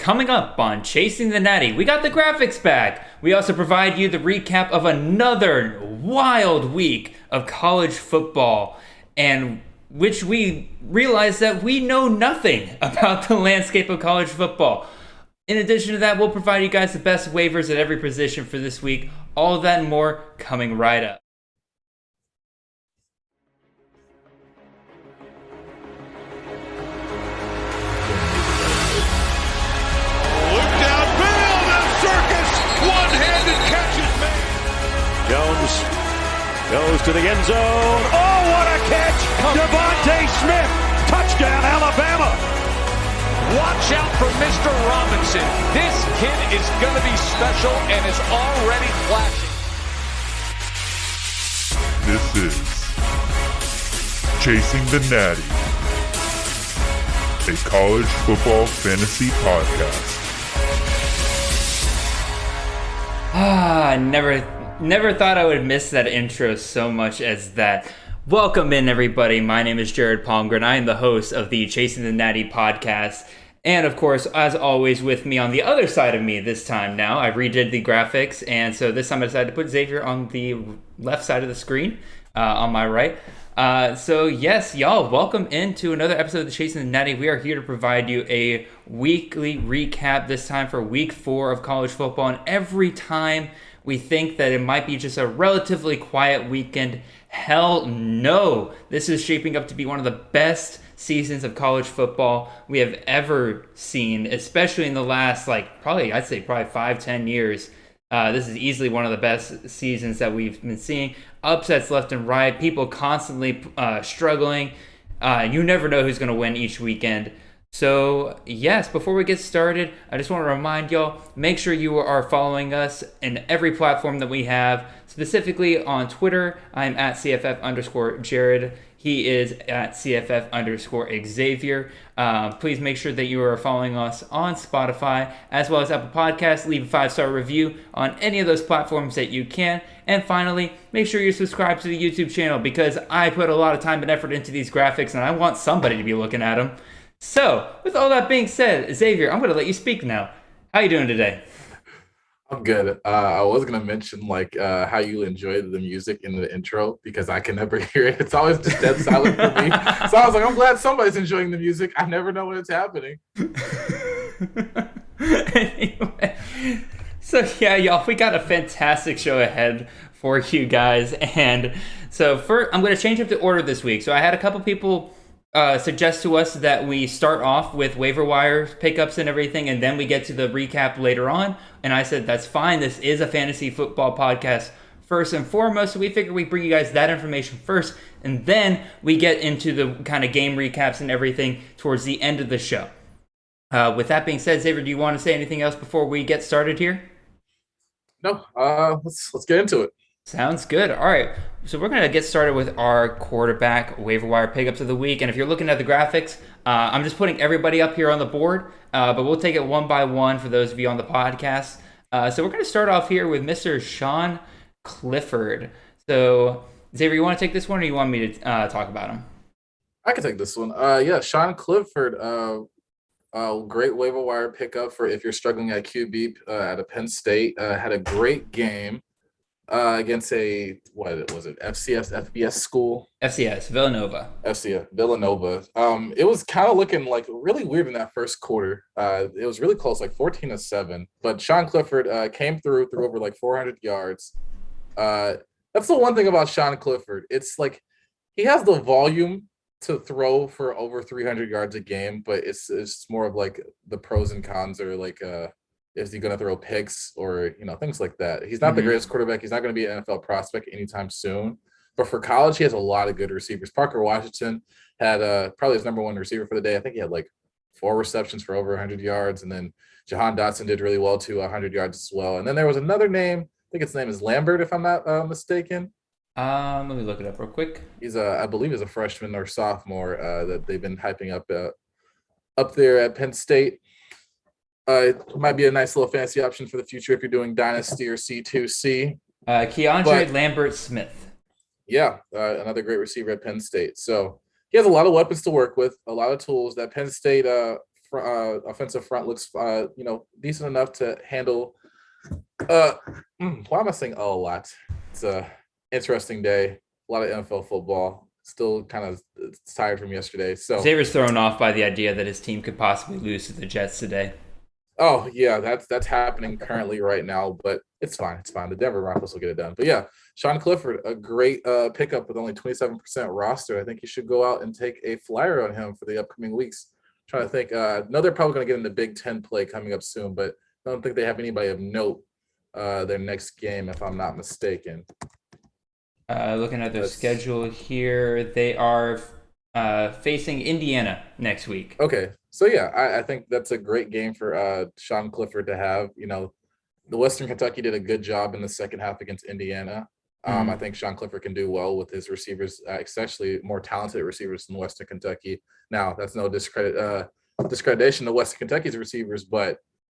Coming up on Chasing the Natty, we got the graphics back. We also provide you the recap of another wild week of college football, and which we realize that we know nothing about the landscape of college football. In addition to that, we'll provide you guys the best waivers at every position for this week. All of that and more coming right up. Jones goes to the end zone. Oh, what a catch! Devontae Smith, touchdown, Alabama. Watch out for Mr. Robinson. This kid is going to be special and is already flashing. This is Chasing the Natty, a college football fantasy podcast. Never thought I would miss that intro so much as that. Welcome in, everybody. My name is Jared Palmgren. I am the host of the Chasing the Natty podcast. And of course, as always, with me on the other side of me this time now, I redid the graphics. And so this time I decided to put Xavier on the left side of the screen, on my right. So yes, y'all, welcome into another episode of the Chasing the Natty. We are here to provide you a weekly recap, this time for week 4 of college football. And every time we think that it might be just a relatively quiet weekend, hell no. This is shaping up to be one of the best seasons of college football we have ever seen, especially in the last, probably 5-10 years. This is easily one of the best seasons that we've been seeing. Upsets left and right, people constantly struggling. You never know who's going to win each weekend. So, yes, before we get started, I just want to remind y'all, make sure you are following us in every platform that we have. Specifically on Twitter, I'm at CFF_Jared. He is at CFF_Xavier. Please make sure that you are following us on Spotify as well as Apple Podcasts. Leave a 5-star review on any of those platforms that you can. And finally, make sure you're subscribed to the YouTube channel because I put a lot of time and effort into these graphics and I want somebody to be looking at them. So, with all that being said, Xavier, I'm going to let you speak now. How you doing today? I'm good. I was going to mention how you enjoyed the music in the intro because I can never hear it. It's always just dead silent for me. So I was like, I'm glad somebody's enjoying the music. I never know when it's happening. Anyway, so yeah, y'all, we got a fantastic show ahead for you guys. And so first, I'm going to change up the order this week. So I had a couple people suggest to us that we start off with waiver wire pickups and everything, and then we get to the recap later on. And I said, that's fine. This is a fantasy football podcast first and foremost. So we figure we bring you guys that information first, and then we get into the kind of game recaps and everything towards the end of the show. With that being said, Xavier, do you want to say anything else before we get started here? No, let's get into it. Sounds good. All right. So we're going to get started with our quarterback waiver wire pickups of the week. And if you're looking at the graphics, I'm just putting everybody up here on the board, but we'll take it one by one for those of you on the podcast. So we're going to start off here with Mr. Sean Clifford. So, Xavier, you want to take this one or you want me to talk about him? I can take this one. Sean Clifford, great waiver wire pickup for if you're struggling at QB at a Penn State. Had a great game. Against FBS school? FCS, Villanova. Villanova. It was kind of looking really weird in that first quarter. It was really close, 14-7. But Sean Clifford came threw over 400 yards. That's the one thing about Sean Clifford. It's he has the volume to throw for over 300 yards a game, but it's more of the pros and cons are is he going to throw picks or, things like that? He's not the greatest quarterback. He's not going to be an NFL prospect anytime soon. But for college, he has a lot of good receivers. Parker Washington had probably his number one receiver for the day. I think he had 4 receptions for over 100 yards. And then Jahan Dotson did really well too, 100 yards as well. And then there was another name. I think his name is Lambert, if I'm not mistaken. Let me look it up real quick. He's I believe he's a freshman or sophomore that they've been hyping up there at Penn State. It might be a nice little fantasy option for the future if you're doing Dynasty or C2C. Keandre Lambert-Smith. Yeah, another great receiver at Penn State. So he has a lot of weapons to work with, a lot of tools that Penn State offensive front looks, decent enough to handle. Why am I saying a lot? It's a interesting day. A lot of NFL football. Still kind of tired from yesterday. So Xavier's thrown off by the idea that his team could possibly lose to the Jets today. Oh yeah, that's happening currently right now, but it's fine. It's fine. The Denver Broncos will get it done. But yeah, Sean Clifford, a great pickup with only 27% roster. I think you should go out and take a flyer on him for the upcoming weeks. Trying to think. No, they're probably going to get in the Big Ten play coming up soon, but I don't think they have anybody of note their next game, if I'm not mistaken. Looking at their schedule here, they are facing Indiana next week. Okay. So, yeah, I think that's a great game for Sean Clifford to have. The Western Kentucky did a good job in the second half against Indiana. I think Sean Clifford can do well with his receivers, especially more talented receivers than Western Kentucky. Now, that's no discreditation to Western Kentucky's receivers, but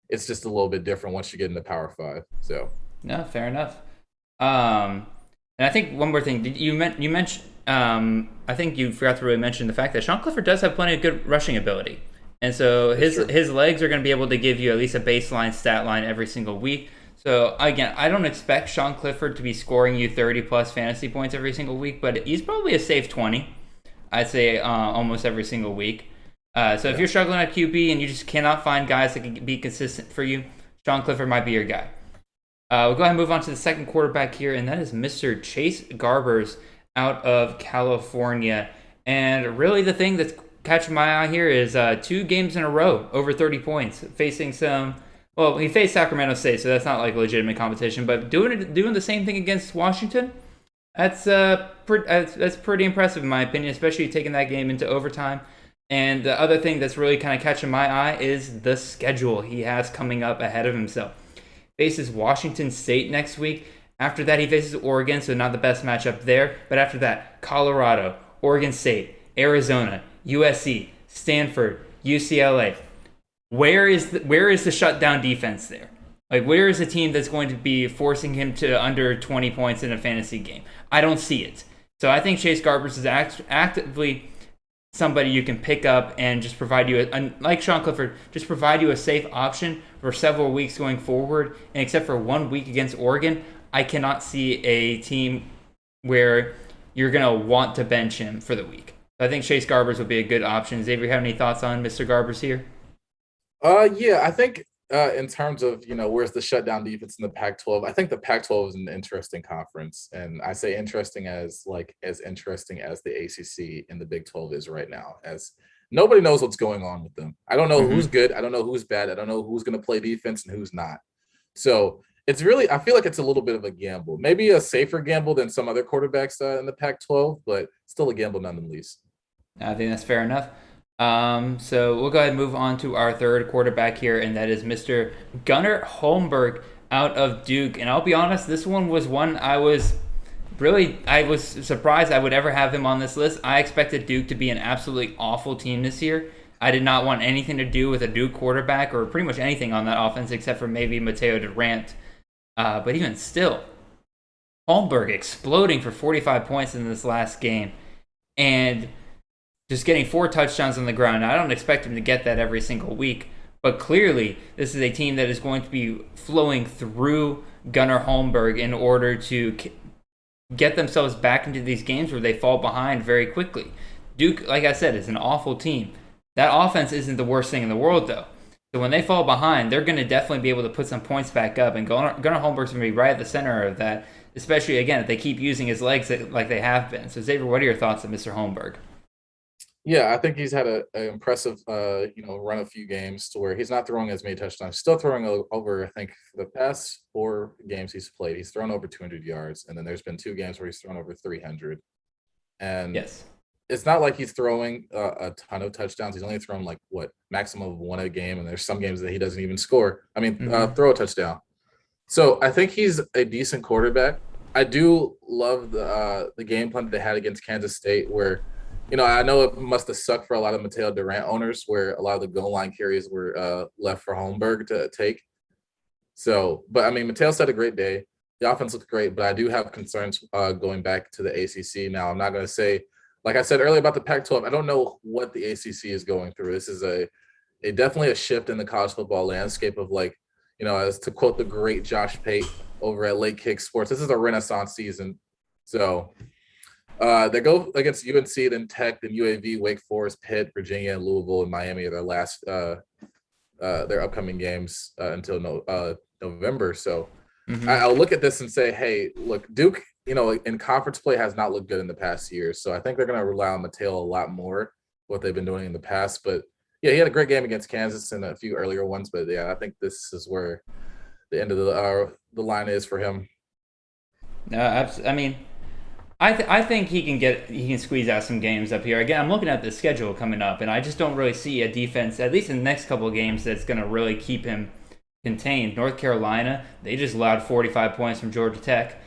it's just a little bit different once you get into Power 5. So, no, fair enough. And I think one more thing. You mentioned I think you forgot to really mention the fact that Sean Clifford does have plenty of good rushing ability. And so his legs are going to be able to give you at least a baseline stat line every single week. So, again, I don't expect Sean Clifford to be scoring you 30-plus fantasy points every single week, but he's probably a safe 20, I'd say, almost every single week. If you're struggling at QB and you just cannot find guys that can be consistent for you, Sean Clifford might be your guy. We'll go ahead and move on to the second quarterback here, and that is Mr. Chase Garbers out of California. And really the thing that's catching my eye here is 2 games in a row over 30 points, facing he faced Sacramento State, so that's not like legitimate competition, but doing the same thing against Washington, that's pretty impressive in my opinion, especially taking that game into overtime. And the other thing that's really kind of catching my eye is the schedule he has coming up ahead of himself. Faces Washington State next week. After that, he faces Oregon, so not the best matchup there. But after that, Colorado, Oregon State, Arizona, USC, Stanford, UCLA. Where is the shutdown defense there? Like, where is a team that's going to be forcing him to under 20 points in a fantasy game? I don't see it. So I think Chase Garbers is actively somebody you can pick up and just provide you, like Sean Clifford, just provide you a safe option for several weeks going forward. And except for 1 week against Oregon, I cannot see a team where you're going to want to bench him for the week. So I think Chase Garbers would be a good option. Xavier, have any thoughts on Mr. Garbers here? Yeah, I think in terms of, where's the shutdown defense in the Pac-12, I think the Pac-12 is an interesting conference. And I say interesting as interesting as the ACC and the Big 12 is right now, as nobody knows what's going on with them. I don't know who's good. I don't know who's bad. I don't know who's going to play defense and who's not. So it's really, I feel like it's a little bit of a gamble, maybe a safer gamble than some other quarterbacks in the Pac-12, but still a gamble nonetheless. I think that's fair enough. So we'll go ahead and move on to our third quarterback here, and that is Mr. Gunnar Holmberg out of Duke. And I'll be honest, this one was one I was surprised I would ever have him on this list. I expected Duke to be an absolutely awful team this year. I did not want anything to do with a Duke quarterback or pretty much anything on that offense except for maybe Mateo Durant. But even still, Holmberg exploding for 45 points in this last game. And just getting 4 touchdowns on the ground. Now, I don't expect him to get that every single week, but clearly this is a team that is going to be flowing through Gunnar Holmberg in order to get themselves back into these games where they fall behind very quickly. Duke, like I said, is an awful team. That offense isn't the worst thing in the world, though. So when they fall behind, they're going to definitely be able to put some points back up, and Gunnar Holmberg's going to be right at the center of that, especially, again, if they keep using his legs like they have been. So, Xavier, what are your thoughts on Mr. Holmberg? Yeah, I think he's had an impressive, run a few games to where he's not throwing as many touchdowns. Still throwing over, I think, for the past 4 games he's played, he's thrown over 200 yards. And then there's been 2 games where he's thrown over 300. And yes, it's not like he's throwing a ton of touchdowns. He's only thrown maximum of 1 a game. And there's some games that he doesn't even score. Throw a touchdown. So I think he's a decent quarterback. I do love the game plan that they had against Kansas State where, I know it must have sucked for a lot of Mateo Durant owners where a lot of the goal line carries were left for Holmberg to take. So, but Mateo's had a great day. The offense looked great, but I do have concerns going back to the ACC. Now, I'm not going to say, like I said earlier about the Pac-12, I don't know what the ACC is going through. This is a, definitely a shift in the college football landscape of like, as to quote the great Josh Pate over at Late Kick Sports, this is a renaissance season. So they go against UNC, then Tech, then UAV, Wake Forest, Pitt, Virginia, and Louisville, and Miami are their last their upcoming games until November. So I'll look at this and say, hey, look, Duke, in conference play has not looked good in the past years. So I think they're going to rely on Mateo a lot more, what they've been doing in the past. But yeah, he had a great game against Kansas and a few earlier ones. But yeah, I think this is where the end of the line is for him. No, I mean, I think he can squeeze out some games up here. Again, I'm looking at the schedule coming up, and I just don't really see a defense, at least in the next couple of games, that's going to really keep him contained. North Carolina, they just allowed 45 points from Georgia Tech.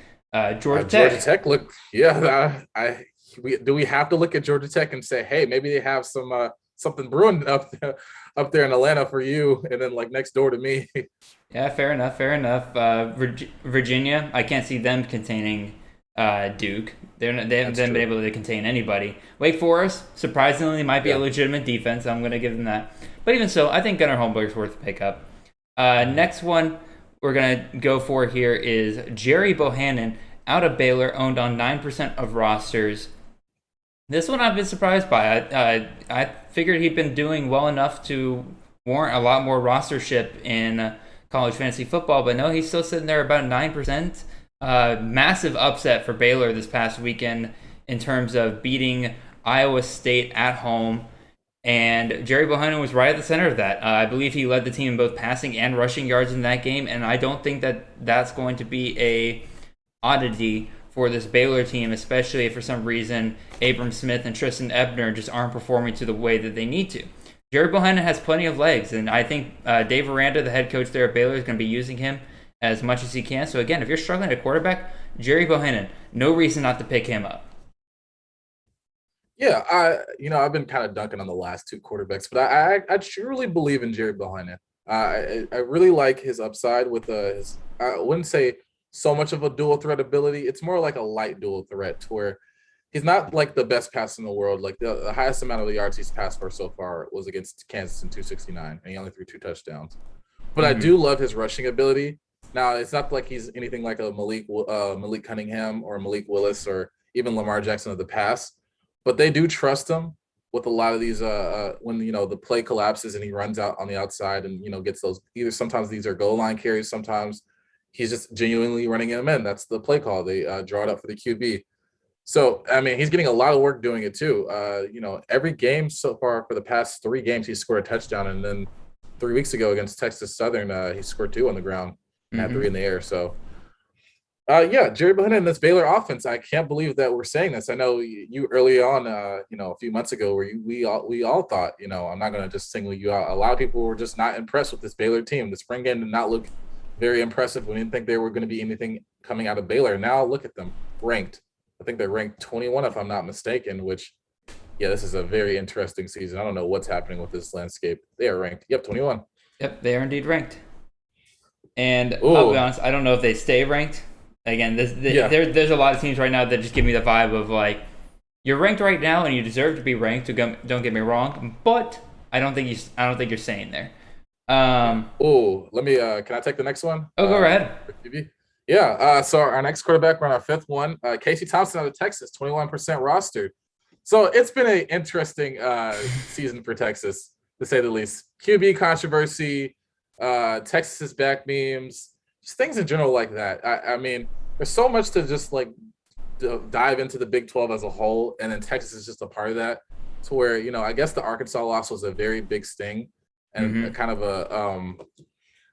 Georgia Tech look, yeah. Do we have to look at Georgia Tech and say, hey, maybe they have some something brewing up there in Atlanta for you, and then like next door to me? Yeah, fair enough. Virginia, I can't see them containing Duke. They haven't been able to contain anybody. Wake Forest, surprisingly, might be a legitimate defense. I'm going to give them that. But even so, I think Gunnar Holmberg's worth a pickup. Next one we're going to go for here is Jerry Bohannon out of Baylor, owned on 9% of rosters. This one I've been surprised by. I figured he'd been doing well enough to warrant a lot more rostership in college fantasy football, but no, he's still sitting there about 9%. Massive upset for Baylor this past weekend in terms of beating Iowa State at home. And Jerry Bohannon was right at the center of that. I believe he led the team in both passing and rushing yards in that game, and I don't think that that's going to be a oddity for this Baylor team, especially if for some reason Abram Smith and Tristan Ebner just aren't performing to the way that they need to. Jerry Bohannon has plenty of legs, and I think Dave Aranda, the head coach there at Baylor, is going to be using him as much as he can. So again, if you're struggling at quarterback, Jerry Bohannon, no reason not to pick him up. Yeah, I've been kind of dunking on the last two quarterbacks, but I truly believe in Jerry Bohannon. I really like his upside with his, I wouldn't say so much of a dual threat ability. It's more like a light dual threat to where he's not like the best passer in the world. Like the highest amount of the yards he's passed for so far was against Kansas in 269, and he only threw 2 touchdowns. But I do love his rushing ability. Now, it's not like he's anything like a Malik Cunningham or Malik Willis or even Lamar Jackson of the past, but they do trust him with a lot of these when the play collapses and he runs out on the outside and gets those, either sometimes these are goal line carries, sometimes he's just genuinely running them in. That's the play call. They draw it up for the QB. So, I mean, he's getting a lot of work doing it too. Every game so far for the past 3 games, he's scored a touchdown. And then 3 weeks ago against Texas Southern, he scored 2 on the ground and had 3 in the air. So, Jerry Bohannon and this Baylor offense, I can't believe that we're saying this. I know you early on, a few months ago where we all thought, I'm not going to just single you out. A lot of people were just not impressed with this Baylor team. The spring game did not look very impressive. We didn't think there were going to be anything coming out of Baylor. Now look at them, ranked. I think they're ranked 21, if I'm not mistaken, which, this is a very interesting season. I don't know what's happening with this landscape. They are ranked. Yep, 21. Yep, they are indeed ranked. And I'll be honest, I don't know if they stay ranked. Again, there's a lot of teams right now that just give me the vibe of like, you're ranked right now and you deserve to be ranked. Don't get me wrong, but I don't think you're staying there. Let me. Can I take the next one? Oh, go ahead. So our next quarterback, we're on our 5th one. Casey Thompson out of Texas, 21% rostered. So it's been an interesting season for Texas, to say the least. QB controversy, Texas's back memes, just things in general like that. I mean, there's so much to just like dive into the Big 12 as a whole, and then Texas is just a part of that. To where I guess the Arkansas loss was a very big sting, and kind of a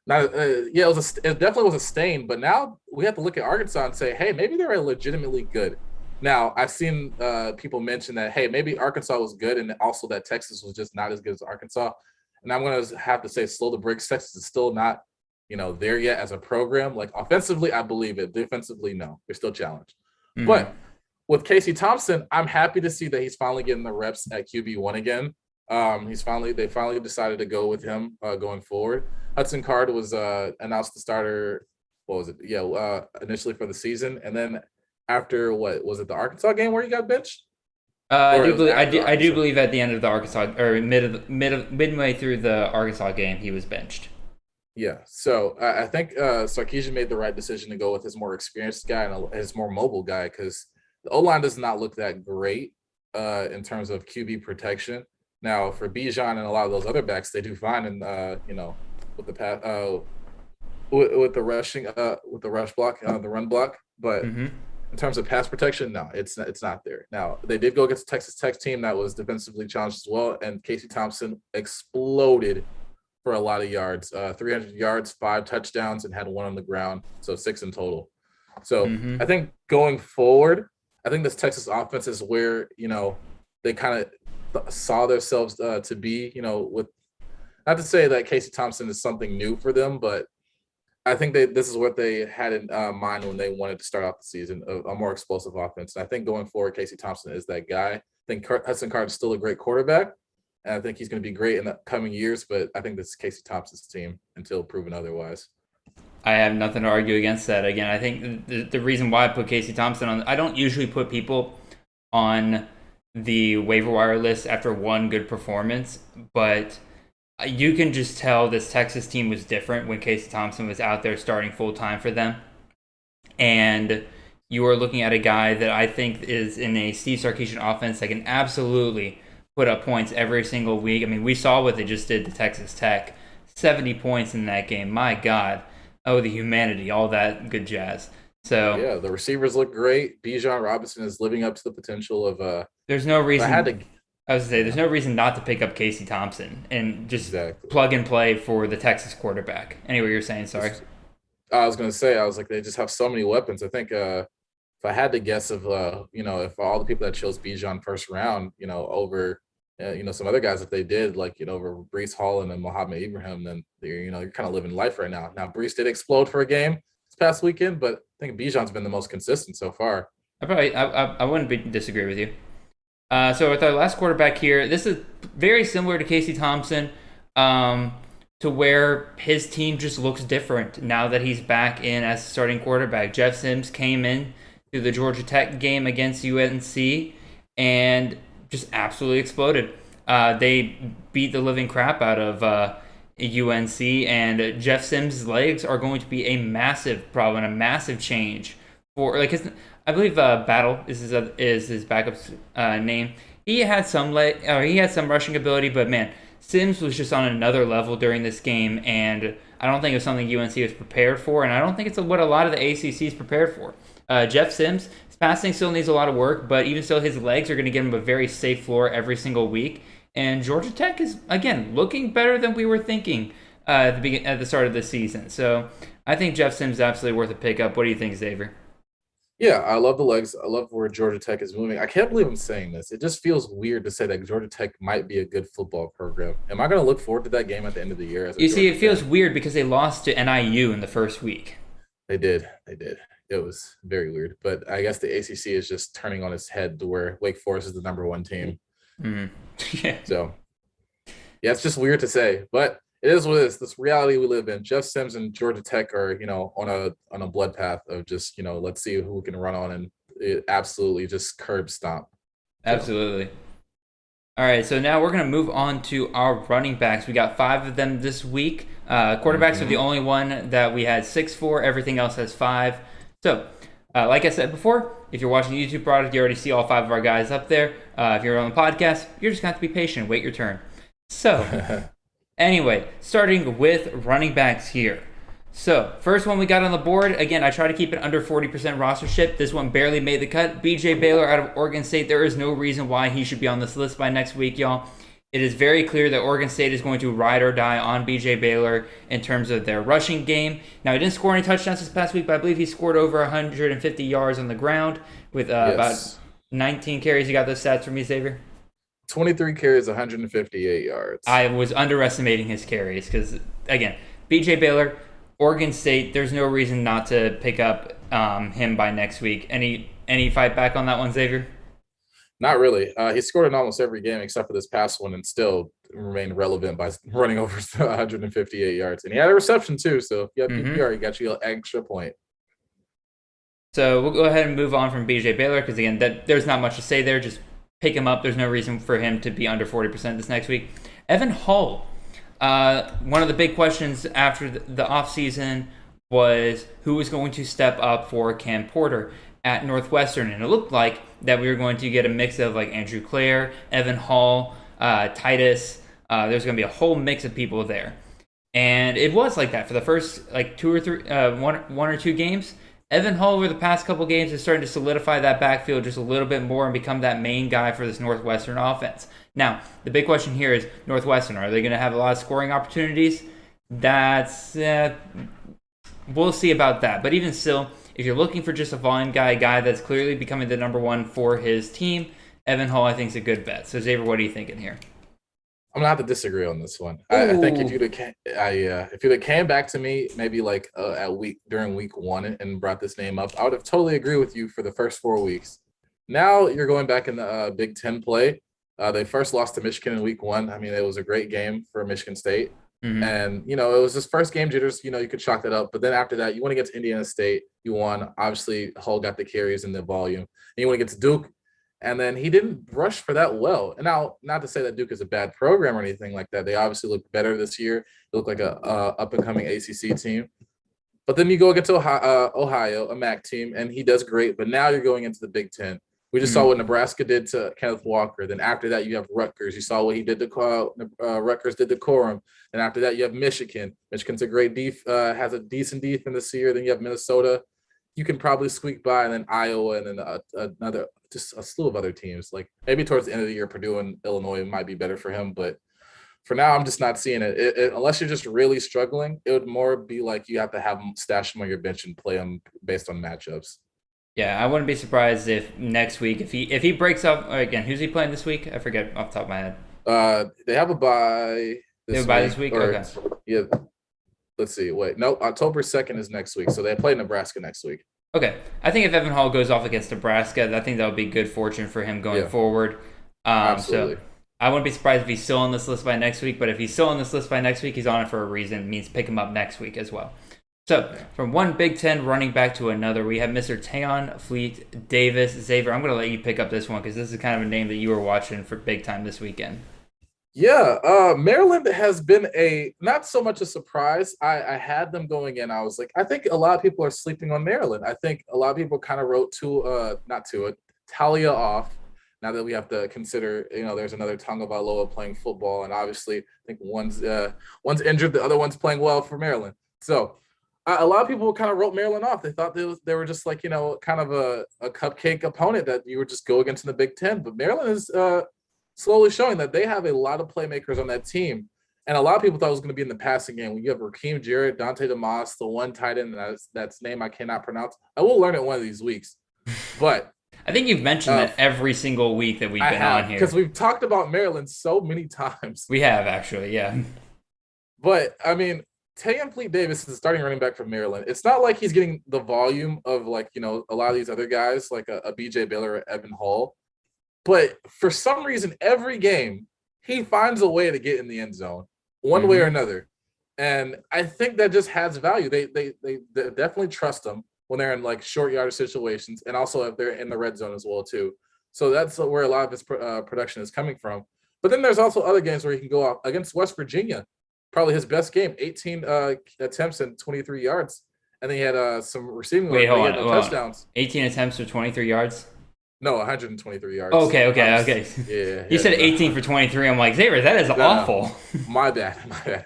it definitely was a stain. But now we have to look at Arkansas and say, hey, maybe they're legitimately good. Now I've seen people mention that, hey, maybe Arkansas was good, and also that Texas was just not as good as Arkansas. And I'm going to have to say, slow the brakes. Texas is still not there yet as a program. Like offensively, I believe it. Defensively, no, they're still challenged. But with Casey Thompson, I'm happy to see that he's finally getting the reps at QB1 again. They finally decided to go with him going forward. Hudson Card was announced the starter. What was it? Initially for the season, and then after what was it, the Arkansas game where he got benched? I do believe at the end of the Arkansas or midway through the Arkansas game, he was benched. Yeah, so I think Sarkisian made the right decision to go with his more experienced guy and his more mobile guy because the O-line does not look that great in terms of QB protection. Now, for Bijan and a lot of those other backs, they do fine and with the pass with the rushing with the rush block, the run block, but in terms of pass protection, no, it's not there. Now, they did go against the Texas Tech team that was defensively challenged as well, and Casey Thompson exploded for a lot of yards, 300 yards, 5 touchdowns, and had 1 on the ground, so 6 in total. So I think going forward, I think this Texas offense is where, they kind of saw themselves to be, with not to say that Casey Thompson is something new for them, but I think this is what they had in mind when they wanted to start off the season, a more explosive offense. And I think going forward, Casey Thompson is that guy. I think Hudson Card is still a great quarterback, and I think he's going to be great in the coming years, but I think this is Casey Thompson's team until proven otherwise. I have nothing to argue against that. Again, I think the reason why I put Casey Thompson on, I don't usually put people on the waiver wire list after one good performance, but you can just tell this Texas team was different when Casey Thompson was out there starting full-time for them. And you are looking at a guy that I think is in a Steve Sarkisian offense that can absolutely put up points every single week. I mean, we saw what they just did to Texas Tech. 70 points in that game. My God. Oh, the humanity, all that good jazz. So yeah, the receivers look great. Bijan Robinson is living up to the potential of there's no reason there's no reason not to pick up Casey Thompson and just plug and play for the Texas quarterback. Anyway, you're saying, sorry. I was gonna say, they just have so many weapons. I think if I had to guess if all the people that chose Bijan first round, over some other guys, if they did, over Breece Hall and Mohamed Ibrahim, then you're kind of living life right now. Now, Breece did explode for a game this past weekend, but I think Bijan's been the most consistent so far. I wouldn't disagree with you. So with our last quarterback here, this is very similar to Casey Thompson, to where his team just looks different now that he's back in as starting quarterback. Jeff Sims came in through the Georgia Tech game against UNC and just absolutely exploded. They beat the living crap out of UNC, and Jeff Sims' legs are going to be a massive problem, a massive change for I believe Battle is his backup's name. He had some rushing ability, but man, Sims was just on another level during this game, and I don't think it was something UNC was prepared for, and I don't think it's what a lot of the ACC is prepared for. Jeff Sims, his passing still needs a lot of work, but even so, his legs are going to give him a very safe floor every single week. And Georgia Tech is, again, looking better than we were thinking at the start of the season. So I think Jeff Sims is absolutely worth a pickup. What do you think, Xavier? Yeah, I love the legs. I love where Georgia Tech is moving. I can't believe I'm saying this. It just feels weird to say that Georgia Tech might be a good football program. Am I going to look forward to that game at the end of the year? It feels weird because they lost to NIU in the first week. They did. It was very weird. But I guess the ACC is just turning on its head to where Wake Forest is the number 1 team. Mm-hmm. Yeah. So, yeah, it's just weird to say, but it is what it is. This reality we live in. Jeff Sims and Georgia Tech are, on a blood path of just, let's see who can run on and it absolutely just curb stomp. Absolutely. All right, so now we're going to move on to our running backs. We got 5 of them this week. Quarterbacks are the only one that we had 6 for. Everything else has 5. So, like I said before, if you're watching the YouTube product, you already see all 5 of our guys up there. If you're on the podcast, you're just going to have to be patient. Wait your turn. So, anyway, starting with running backs here. So, first one we got on the board. Again, I try to keep it under 40% rostership. This one barely made the cut. BJ Baylor out of Oregon State. There is no reason why he should be on this list by next week, y'all. It is very clear that Oregon State is going to ride or die on BJ Baylor in terms of their rushing game. Now, he didn't score any touchdowns this past week, but I believe he scored over 150 yards on the ground with about 19 carries. You got those stats for me, Xavier? 23 carries, 158 yards. I was underestimating his carries because, again, BJ Baylor, Oregon State, there's no reason not to pick up him by next week. Any fight back on that one, Xavier? Not really. He scored in almost every game except for this past one and still remained relevant by running over 158 yards. And he had a reception too, so if you have PPR, he got you an extra point. So we'll go ahead and move on from BJ Baylor because, again, there's not much to say there. Just pick him up. There's no reason for him to be under 40% this next week. Evan Hall, one of the big questions after the offseason was who was going to step up for Cam Porter at Northwestern, and it looked like that we were going to get a mix of like Andrew Clare, Evan Hall, Titus. There's going to be a whole mix of people there, and it was like that for the first like one or two games. Evan Hall over the past couple games is starting to solidify that backfield just a little bit more and become that main guy for this Northwestern offense. Now, the big question here is Northwestern. Are they going to have a lot of scoring opportunities? That's we'll see about that. But even still, if you're looking for just a volume guy, a guy that's clearly becoming the number one for his team, Evan Hall, I think, is a good bet. So, Xavier, what are you thinking here? I'm gonna have to disagree on this one. I think if you'd have came back to me maybe like during week 1 and brought this name up, I would have totally agree with you for the first 4 weeks. Now you're going back in the Big Ten play. They first lost to Michigan in week 1. I mean, it was a great game for Michigan State, and it was this first game jitters. You could chalk that up, but then after that, you want to get to Indiana State. You won. Obviously, Hull got the carries and the volume, and you want to get to Duke. And then he didn't rush for that well. And now, not to say that Duke is a bad program or anything like that. They obviously look better this year. They look like a up-and-coming ACC team. But then you go against Ohio, a MAC team, and he does great. But now you're going into the Big Ten. We just saw what Nebraska did to Kenneth Walker. Then after that, you have Rutgers. You saw what he did to Rutgers did to Corum. And after that, you have Michigan. Michigan's a great has a decent defense this year. Then you have Minnesota. You can probably squeak by, and then Iowa, and then just a slew of other teams. Like maybe towards the end of the year, Purdue and Illinois might be better for him, but for now, I'm just not seeing it. Unless you're just really struggling, it would more be like you have to have them stash them on your bench and play them based on matchups. Yeah, I wouldn't be surprised if next week, if he breaks up again. Who's he playing this week? I forget off the top of my head. They have a bye. They have a bye this week. Okay. Yeah. Let's see. Wait, no. October 2nd is next week, so they play Nebraska next week. Okay. I think if Evan Hall goes off against Nebraska, I think that would be good fortune for him going forward. Absolutely. So I wouldn't be surprised if he's still on this list by next week, but if he's still on this list by next week, he's on it for a reason. It means pick him up next week as well. So from one Big Ten running back to another, we have Mr. Tayon Fleet Davis. Xavier, I'm going to let you pick up this one because this is kind of a name that you were watching for big time this weekend. Yeah, Maryland has been not so much a surprise. I had them going in. I was like, I think a lot of people are sleeping on Maryland. I think a lot of people kind of wrote Talia off. Now that we have to consider, there's another Tagovailoa playing football, and obviously I think one's injured, the other one's playing well for Maryland. So a lot of people kind of wrote Maryland off. They thought they were just like, kind of a cupcake opponent that you would just go against in the Big Ten. But Maryland is slowly showing that they have a lot of playmakers on that team. And a lot of people thought it was going to be in the passing game. When you have Raheem Jarrett, Dante DeMoss, the one tight end, that's name I cannot pronounce. I will learn it one of these weeks. But I think you've mentioned that every single week that we've been on here. Because we've talked about Maryland so many times. We have, actually, yeah. But, I mean, Tayon Fleet Davis is the starting running back from Maryland. It's not like he's getting the volume of, like, a lot of these other guys, like a B.J. Baylor or Evan Hall. But for some reason, every game, he finds a way to get in the end zone one way or another. And I think that just has value. They definitely trust him when they're in like short yardage situations, and also if they're in the red zone as well too. So that's where a lot of his production is coming from. But then there's also other games where he can go off against West Virginia, probably his best game, 18 attempts and 23 yards. And then he had some receiving touchdowns. 18 attempts for 23 yards? No, 123 yards. Okay. Yeah. You said 18 for 23. I'm like, Xavier, that is awful. My bad. Okay.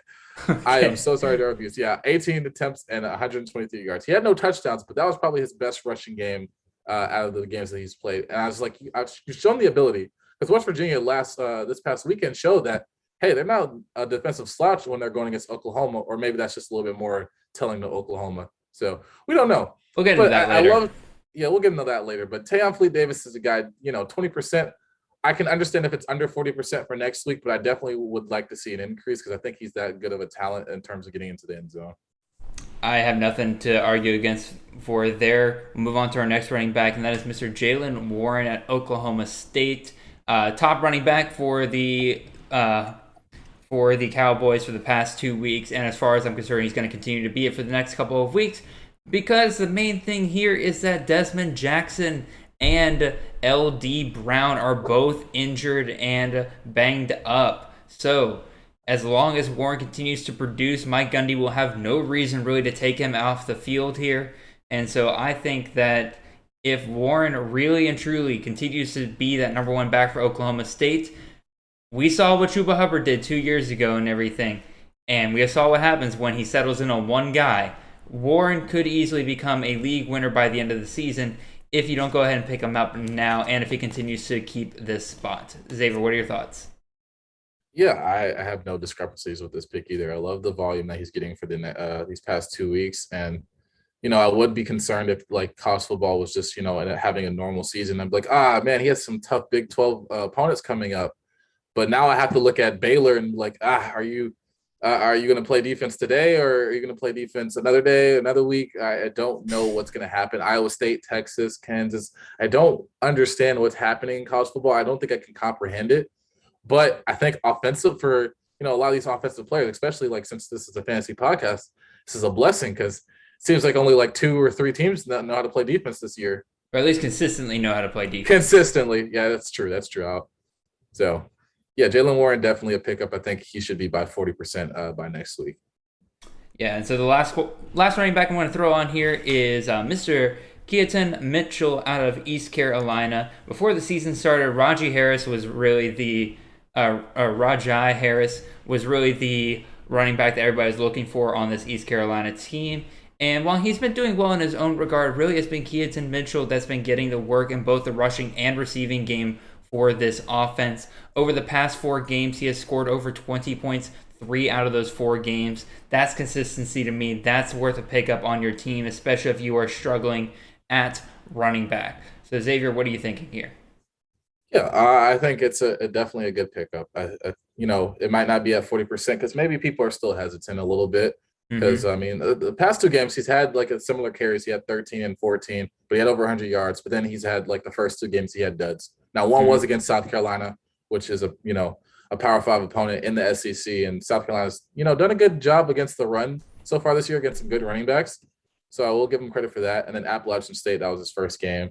I am so sorry to abuse. Yeah, 18 attempts and 123 yards. He had no touchdowns, but that was probably his best rushing game out of the games that he's played. And I was like, you've shown the ability. Because West Virginia this past weekend showed that, hey, they're not a defensive slouch when they're going against Oklahoma, or maybe that's just a little bit more telling to Oklahoma. So we don't know. We'll get into that later. We'll get into that later. But Tayon Fleet Davis is a guy, 20%. I can understand if it's under 40% for next week, but I definitely would like to see an increase because I think he's that good of a talent in terms of getting into the end zone. I have nothing to argue against for there. We'll move on to our next running back, and that is Mr. Jaylen Warren at Oklahoma State. Top running back for the Cowboys for the past 2 weeks, and as far as I'm concerned, he's going to continue to be it for the next couple of weeks. Because the main thing here is that Desmond Jackson and LD Brown are both injured and banged up. So as long as Warren continues to produce, Mike Gundy will have no reason really to take him off the field here. And so I think that if Warren really and truly continues to be that number one back for Oklahoma State, we saw what Chuba Hubbard did 2 years ago and everything. And we saw what happens when he settles in on one guy. Warren could easily become a league winner by the end of the season if you don't go ahead and pick him up now and if he continues to keep this spot. Xavier, what are your thoughts? Yeah, I have no discrepancies with this pick either. I love the volume that he's getting for these past 2 weeks. And, I would be concerned if, like, college football was just, having a normal season. I'm like, man, he has some tough Big 12 opponents coming up. But now I have to look at Baylor and, like, are you going to play defense today, or are you going to play defense another day, another week? I don't know what's going to happen. Iowa State, Texas, Kansas. I don't understand what's happening in college football. I don't think I can comprehend it. But I think offensive for, a lot of these offensive players, especially like since this is a fantasy podcast, this is a blessing because it seems like only like 2 or 3 teams know how to play defense this year. Or at least consistently know how to play defense. Consistently. Yeah, that's true. So, yeah, Jaylen Warren, definitely a pickup. I think he should be by 40% by next week. Yeah, and so the last running back I want to throw on here is Mr. Keaton Mitchell out of East Carolina. Before the season started, Rajai Harris was really the running back that everybody was looking for on this East Carolina team. And while he's been doing well in his own regard, really it's been Keaton Mitchell that's been getting the work in both the rushing and receiving game for this offense. Over the past 4 games, he has scored over 20 points 3 out of those 4 games. That's consistency to me. That's worth a pickup on your team, especially if you are struggling at running back. So Xavier, what are you thinking here? Yeah, I think it's definitely a good pickup. It might not be at 40% because maybe people are still hesitant a little bit. Because, the past 2 games, he's had like a similar carries. He had 13 and 14, but he had over 100 yards. But then he's had like the first 2 games he had duds. Now, one was against South Carolina, which is a Power 5 opponent in the SEC. And South Carolina's, done a good job against the run so far this year against some good running backs. So I will give him credit for that. And then Appalachian State, that was his first game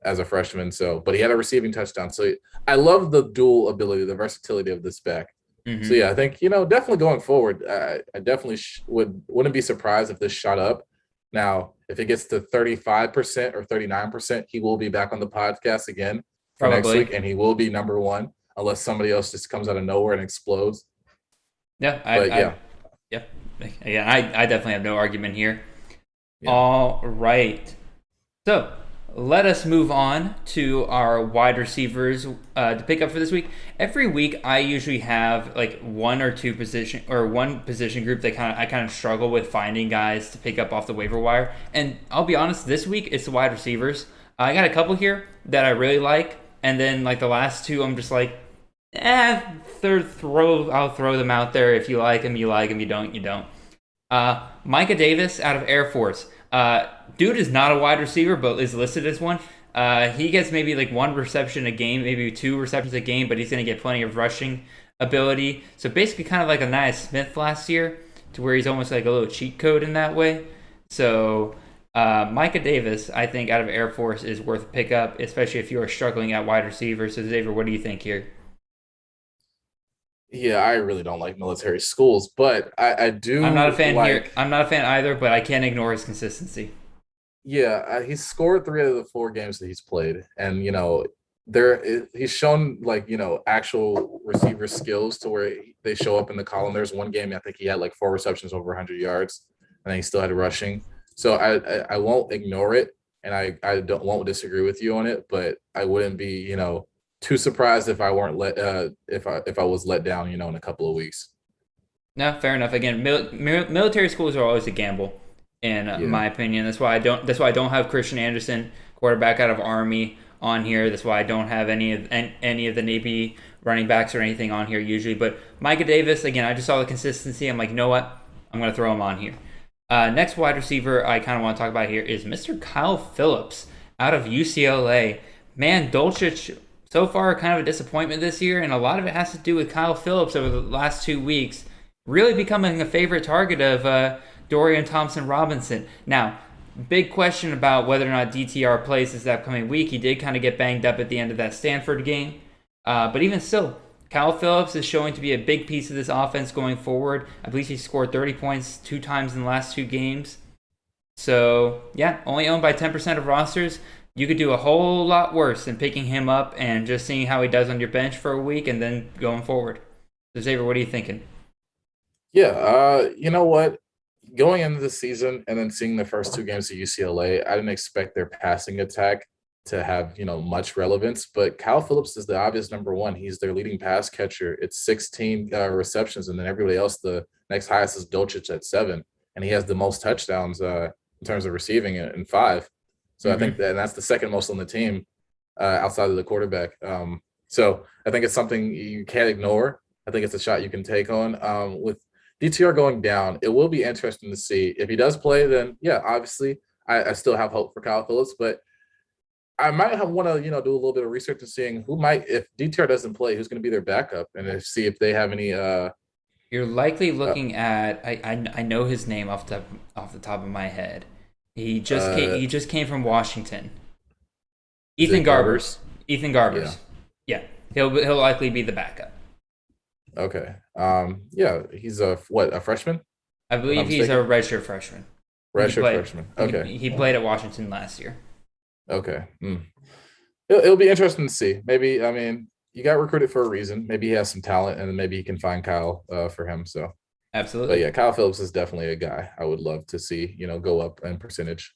as a freshman. But he had a receiving touchdown. So I love the dual ability, the versatility of this back. So, yeah, I think, definitely going forward, I definitely wouldn't be surprised if this shot up. Now, if it gets to 35% or 39%, he will be back on the podcast again for next week, and he will be number 1 unless somebody else just comes out of nowhere and explodes. Yeah, I definitely have no argument here. Yeah. All right. So let us move on to our wide receivers to pick up for this week. Every week, I usually have like one position group that I kind of struggle with finding guys to pick up off the waiver wire. And I'll be honest, this week it's the wide receivers. I got a couple here that I really like, and then like the last 2, I'm just like, I'll throw them out there. If you like them, you like them. You don't, you don't. Micah Davis out of Air Force. Dude is not a wide receiver, but is listed as one. He gets maybe like 1 reception a game, maybe 2 receptions a game, but he's going to get plenty of rushing ability. So basically kind of like a Nia Smith last year, to where he's almost like a little cheat code in that way. So Micah Davis, I think, out of Air Force is worth a pickup, especially if you are struggling at wide receiver. So Xavier, what do you think here? Yeah, I really don't like military schools, but I do. I'm not a fan here. I'm not a fan either, but I can't ignore his consistency. Yeah, he's scored 3 out of the 4 games that he's played, and he's shown like actual receiver skills to where they show up in the column. There's one game I think he had like 4 receptions over 100 yards, and then he still had rushing. So I won't ignore it, and I won't disagree with you on it, but I wouldn't be too surprised if I weren't if I was let down in a couple of weeks. No, fair enough. Again, military schools are always a gamble, in my opinion. That's why I don't have Christian Anderson, quarterback out of Army, on here. That's why I don't have any of the Navy running backs or anything on here usually. But Micah Davis, again, I just saw the consistency. I'm like, you know what? I'm going to throw him on here. Next wide receiver I kind of want to talk about here is Mr. Kyle Phillips out of UCLA. Man, Dulcich so far kind of a disappointment this year, and a lot of it has to do with Kyle Phillips over the last 2 weeks really becoming a favorite target of Dorian Thompson-Robinson. Now, Big question about whether or not DTR plays this upcoming week. He did kind of get banged up at the end of that Stanford game. But even still, Kyle Phillips is showing to be a big piece of this offense going forward. I believe he scored 30 points 2 times in the last 2 games. So, yeah, only owned by 10% of rosters. You could do a whole lot worse than picking him up and just seeing how he does on your bench for a week and then going forward. So, Xavier, what are you thinking? Yeah, you know what? Going into the season and then seeing the first 2 games of UCLA, I didn't expect their passing attack to have, much relevance, but Kyle Phillips is the obvious number one. He's their leading pass catcher. It's 16 receptions, and then everybody else, the next highest is Dolchich at 7, and he has the most touchdowns in terms of receiving in 5. So I think that's the second most on the team outside of the quarterback. So I think it's something you can't ignore. I think it's a shot you can take on. With DTR going down, it will be interesting to see. If he does play, then, yeah, obviously I still have hope for Kyle Phillips, but I might want to, do a little bit of research and seeing who might, if DTR doesn't play, who's going to be their backup, and see if they have any. You're likely looking at. I know his name off the top of my head. He just came from Washington. Ethan Garbers. Ethan Garbers. Yeah, he'll likely be the backup. Okay. Yeah, he's a freshman? I believe he's a redshirt freshman. Redshirt freshman. Okay. He played at Washington last year. Okay. It'll be interesting to see. Maybe, you got recruited for a reason. Maybe he has some talent, and maybe he can find Kyle for him. So absolutely. But yeah, Kyle Phillips is definitely a guy I would love to see, go up in percentage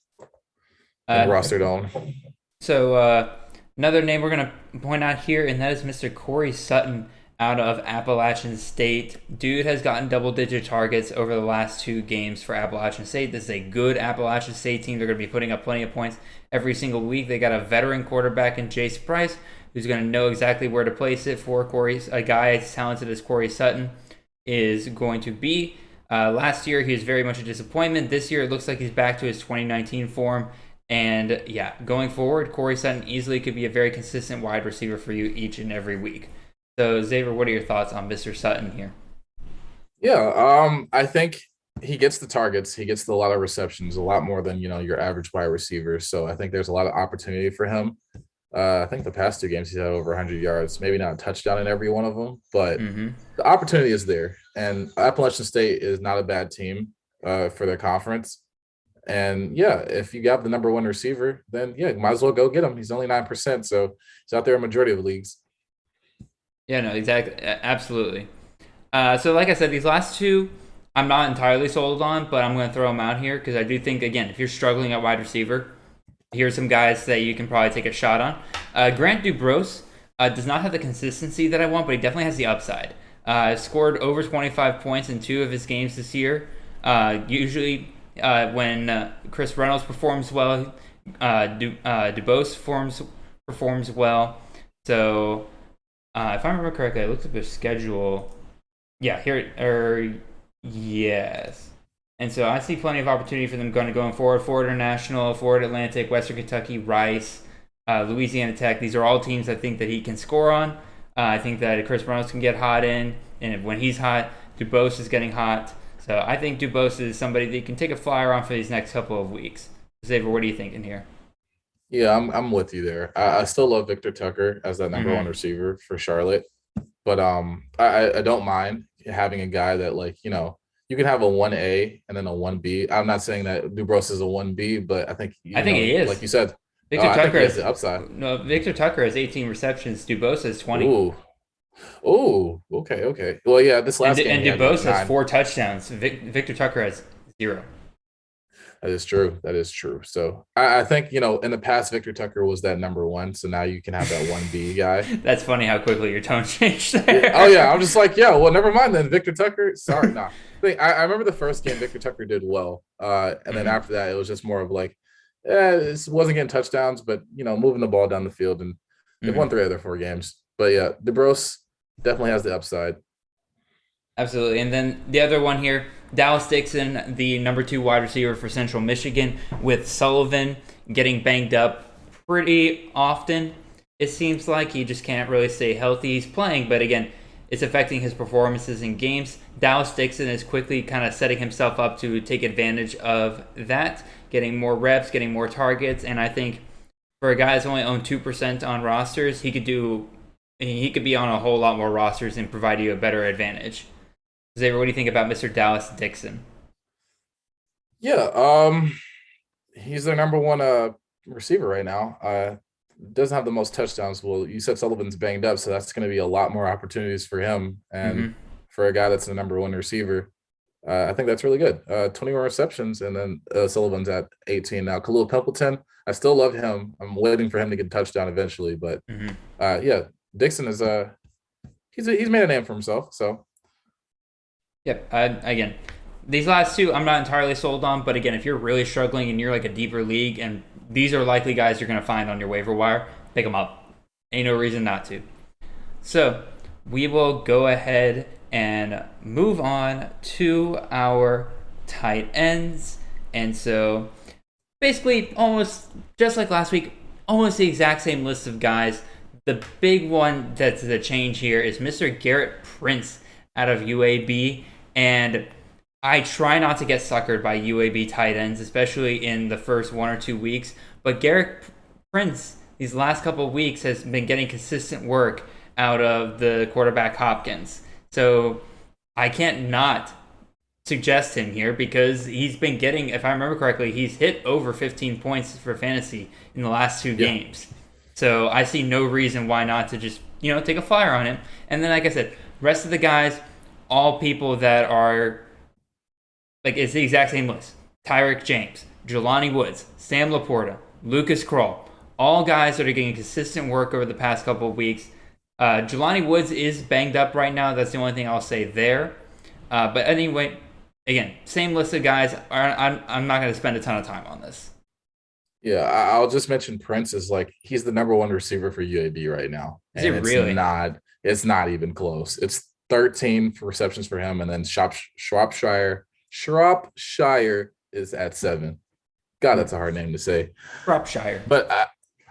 and rostered on. So another name we're going to point out here, and that is Mr. Corey Sutton out of Appalachian State. Dude has gotten double-digit targets over the last 2 games for Appalachian State. This is a good Appalachian State team. They're going to be putting up plenty of points every single week. They got a veteran quarterback in Jace Price, who's going to know exactly where to place it for a guy as talented as Corey Sutton is going to be. Last year, he was very much a disappointment. This year, it looks like he's back to his 2019 form. And yeah, going forward, Corey Sutton easily could be a very consistent wide receiver for you each and every week. So, Xavier, what are your thoughts on Mr. Sutton here? Yeah, I think he gets the targets. He gets a lot of receptions, a lot more than, your average wide receiver. So I think there's a lot of opportunity for him. I think the past 2 games he's had over 100 yards, maybe not a touchdown in every one of them, but the opportunity is there. And Appalachian State is not a bad team for their conference. And, yeah, if you got the number 1 receiver, then, yeah, might as well go get him. He's only 9%, so he's out there in a majority of leagues. Yeah, no, exactly. Absolutely. So like I said, these last 2, I'm not entirely sold on, but I'm going to throw them out here because I do think, again, if you're struggling at wide receiver, here's some guys that you can probably take a shot on. Grant Dubose does not have the consistency that I want, but he definitely has the upside. Scored over 25 points in 2 of his games this year. Usually when Chris Reynolds performs well, Dubose performs well. So... if I remember correctly, I looked up their schedule. Yeah, yes. And so I see plenty of opportunity for them going forward. Florida International, Florida Atlantic, Western Kentucky, Rice, Louisiana Tech. These are all teams I think that he can score on. I think that Chris Reynolds can get hot in. And when he's hot, Dubose is getting hot. So I think Dubose is somebody that you can take a flyer on for these next couple of weeks. Xavier, what are you thinking here? Yeah, I'm with you there. I still love Victor Tucker as that number 1 receiver for Charlotte, but I don't mind having a guy that you can have a 1A and then a 1B. I'm not saying that Dubose is a 1B, but I think he is. Like you said, Victor Tucker has the upside. No, Victor Tucker has 18 receptions. Dubose has 20. Oh, okay. Well, yeah, this last game. And Dubose has 4 touchdowns. Victor Tucker has 0. That is true. So I think, in the past, Victor Tucker was that number 1. So now you can have that 1B guy. That's funny how quickly your tone changed there. Oh, yeah. I'm just like, yeah, well, never mind then. Victor Tucker. Sorry. Nah. I remember the first game, Victor Tucker did well. And then after that, it was just more of like, it wasn't getting touchdowns, but, moving the ball down the field. And they won 3 out of their 4 games. But, yeah, Dubose definitely has the upside. Absolutely. And then the other one here, Dallas Dixon, the number 2 wide receiver for Central Michigan, with Sullivan getting banged up pretty often. It seems like he just can't really stay healthy. He's playing, but again, it's affecting his performances in games. Dallas Dixon is quickly kind of setting himself up to take advantage of that, getting more reps, getting more targets, and I think for a guy that's only owned 2% on rosters, he could be on a whole lot more rosters and provide you a better advantage. Xavier, what do you think about Mr. Dallas Dixon? Yeah, he's their number one receiver right now. Doesn't have the most touchdowns. Well, you said Sullivan's banged up, so that's going to be a lot more opportunities for him. And for a guy that's the number one receiver, I think that's really good. 21 receptions, and then Sullivan's at 18 now. Khalil Pimpleton, I still love him. I'm waiting for him to get a touchdown eventually, but yeah, Dixon is he's made a name for himself. So yep. Again, these last two I'm not entirely sold on, but again, if you're really struggling and you're like a deeper league, and these are likely guys you're going to find on your waiver wire, pick them up. Ain't no reason not to. So we will go ahead and move on to our tight ends. And so basically almost just like last week, almost the exact same list of guys. The big one that's the change here is Mr. Garrett Prince out of UAB. And I try not to get suckered by UAB tight ends, especially in the first 1 or 2 weeks. But Garrett Prince, these last couple of weeks, has been getting consistent work out of the quarterback Hopkins. So I can't not suggest him here because he's been getting, if I remember correctly, he's hit over 15 points for fantasy in the last 2 games. So I see no reason why not to just, take a flyer on him. And then, like I said, rest of the guys, all people that are, it's the exact same list. Tyreek James, Jelani Woods, Sam Laporta, Lucas Kroll, all guys that are getting consistent work over the past couple of weeks. Jelani Woods is banged up right now. That's the only thing I'll say there. But anyway, again, same list of guys. I'm not going to spend a ton of time on this. Yeah, I'll just mention Prince is he's the number one receiver for UAB right now. Is it really? It's not even close. It's 13 receptions for him, and then Shropshire is at 7. God, that's a hard name to say. Shropshire. But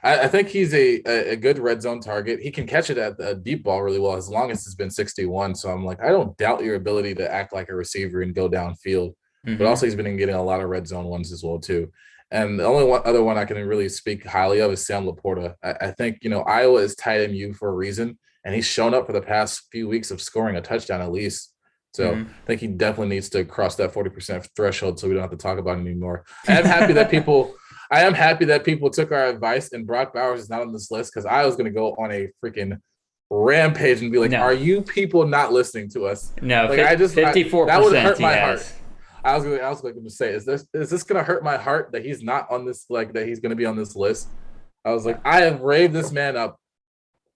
I think he's a good red zone target. He can catch it at a deep ball really well as long as it's been 61. So I'm I don't doubt your ability to act like a receiver and go downfield. But also he's been getting a lot of red zone ones as well too. And the only other one I can really speak highly of is Sam Laporta. I think, Iowa is tight MU for a reason, and he's shown up for the past few weeks of scoring a touchdown at least. So I think he definitely needs to cross that 40% threshold so we don't have to talk about it anymore. I am happy that people took our advice and Brock Bowers is not on this list because I was going to go on a freaking rampage and be like, are you people not listening to us? No, 54%. That would hurt my heart. I was going to say, is this going to hurt my heart that he's not on this, that he's going to be on this list? I was like, I have raved this man up.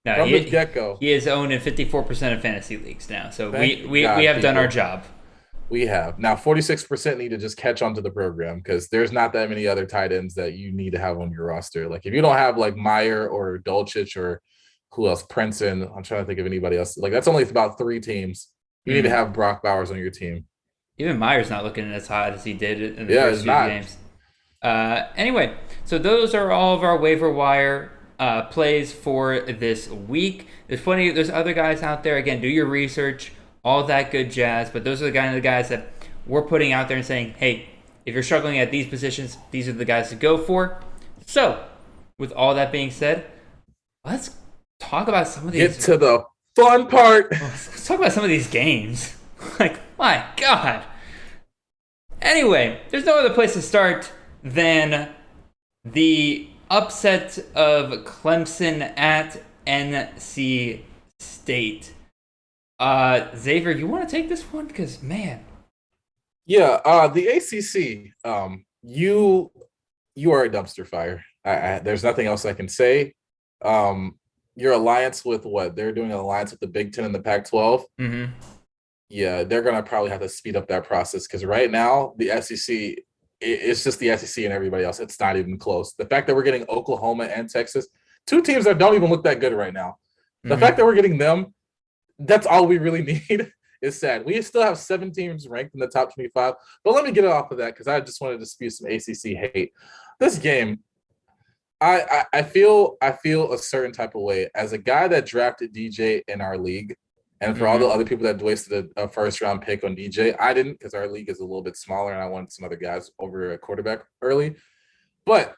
From the get-go. He is owned in 54% of fantasy leagues now. So we have done our job. We have. Now 46% need to just catch on to the program because there's not that many other tight ends that you need to have on your roster. If you don't have Meyer or Dolchich or who else, Princeton, I'm trying to think of anybody else. That's only about 3 teams. You need to have Brock Bowers on your team. Even Meyer's not looking as hot as he did in the first few games. Anyway, so those are all of our waiver wire plays for this week. There's other guys out there. Again, do your research, all that good jazz. But those are the guys that we're putting out there and saying, hey, if you're struggling at these positions, these are the guys to go for. So, with all that being said, let's talk about some of these. Get to the fun part. Let's talk about some of these games. My God. Anyway, there's no other place to start than the upset of Clemson at NC State. Xavier, you want to take this one? Because, man. Yeah, the ACC, you are a dumpster fire. There's nothing else I can say. Your alliance with what? They're doing an alliance with the Big Ten and the Pac-12. Mm-hmm. Yeah, they're going to probably have to speed up that process because right now the SEC, it's just the SEC and everybody else. It's not even close. The fact that we're getting Oklahoma and Texas, 2 teams that don't even look that good right now. The fact that we're getting them, that's all we really need. Is sad. We still have 7 teams ranked in the top 25, but let me get off of that because I just wanted to spew some ACC hate. This game, I feel a certain type of way as a guy that drafted DJ in our league. And for all the other people that wasted a first-round pick on DJ, I didn't because our league is a little bit smaller and I wanted some other guys over a quarterback early. But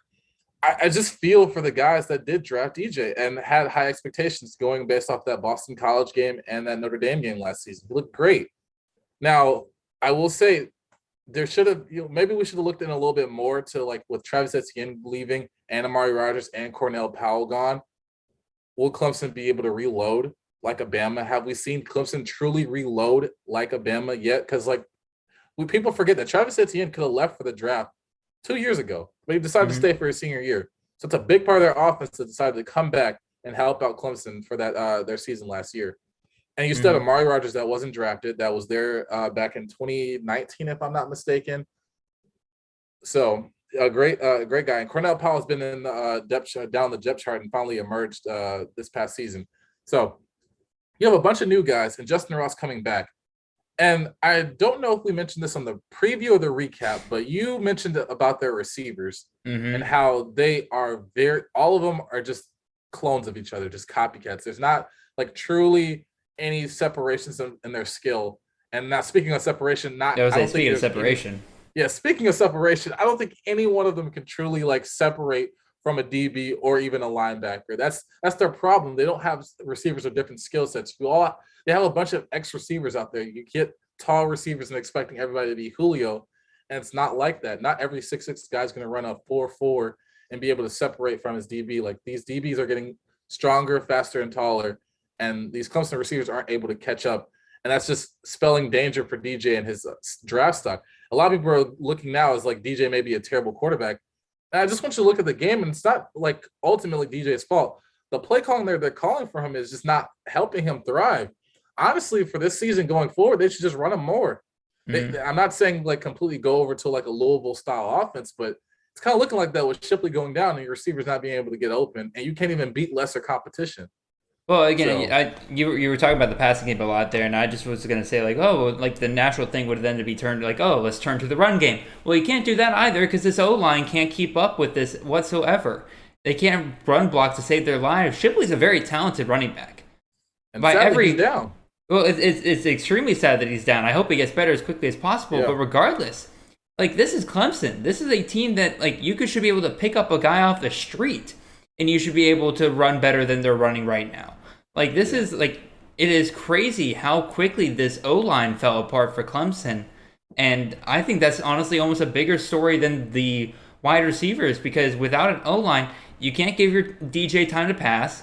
I just feel for the guys that did draft DJ and had high expectations going based off that Boston College game and that Notre Dame game last season. He looked great. Now, I will say there should have, maybe we should have looked in a little bit more to like with Travis Etienne leaving and Amari Rodgers and Cornell Powell gone. Will Clemson be able to reload like a Bama? Have we seen Clemson truly reload like a Bama yet? Because people forget that Travis Etienne could have left for the draft 2 years ago, but he decided to stay for his senior year. So it's a big part of their offense that decided to come back and help out Clemson for that their season last year. And you still have Amari Rodgers that wasn't drafted, that was there back in 2019, if I'm not mistaken. So a great guy. And Cornell Powell has been in the down the depth chart and finally emerged this past season. So you have a bunch of new guys and Justin Ross coming back. And I don't know if we mentioned this on the preview or the recap, but you mentioned about their receivers and how they are all of them are just clones of each other, just copycats. There's not like truly any separations in their skill. And now speaking of separation, speaking of separation, I don't think any one of them can truly like separate from a DB or even a linebacker. That's their problem. They don't have receivers with different skill sets. They have a bunch of X receivers out there. You get tall receivers and expecting everybody to be Julio, and it's not like that. Not every 6'6" guy is going to run a 4.4 and be able to separate from his DB. Like these DBs are getting stronger, faster, and taller, and these Clemson receivers aren't able to catch up. And that's just spelling danger for DJ and his draft stock. A lot of people are looking now as like DJ may be a terrible quarterback. And I just want you to look at the game, and it's not like ultimately DJ's fault. The play calling they're calling for him is just not helping him thrive. Honestly, for this season going forward, they should just run him more. I'm not saying like completely go over to like a Louisville style offense, but it's kind of looking like that with Shipley going down and your receivers not being able to get open, and you can't even beat lesser competition. Well, again, you were talking about the passing game a lot there, and I just was going to say, like, the natural thing would then to be turned, like, let's turn to the run game. Well, you can't do that either because this O-line can't keep up with this whatsoever. They can't run block to save their lives. Shipley's a very talented running back. And he's down. Well, it's extremely sad that he's down. I hope he gets better as quickly as possible, but regardless, like, this is Clemson. This is a team that, like, should be able to pick up a guy off the street, and you should be able to run better than they're running right now. Like, this is, like, it is crazy how quickly this O-line fell apart for Clemson. And I think that's honestly almost a bigger story than the wide receivers, because without an O-line, you can't give your DJ time to pass.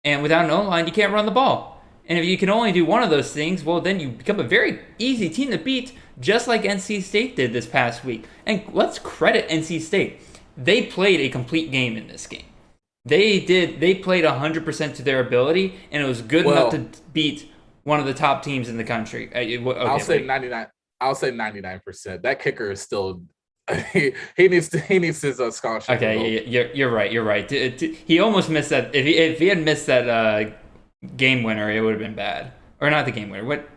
And without an O-line, you can't run the ball. And if you can only do one of those things, well, then you become a very easy team to beat, just like NC State did this past week. And let's credit NC State. They played a complete game in this game. They played 100% to their ability, and it was good enough to beat one of the top teams in the country. I'll say 99. I'll say 99%. That kicker is still he needs his scholarship. Okay, you're right. You're right. He almost missed that. If he had missed that game winner, it would have been bad. Or not the game winner. What?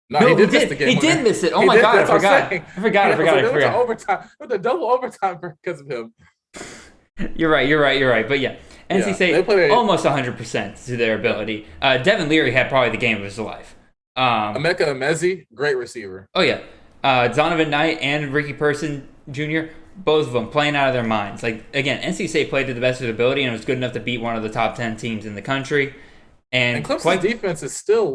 No, he did miss the game winner. He did miss it. Oh my God, I forgot. I forgot. It was overtime. It was a double overtime because of him. You're right. But yeah, NC State almost 100% to their ability. Devin Leary had probably the game of his life. Emeka Emezi, great receiver. Oh yeah, Donovan Knight and Ricky Person Jr., both of them playing out of their minds. Like, again, NC State played to the best of their ability and it was good enough to beat one of the top 10 teams in the country. And Clemson's defense is still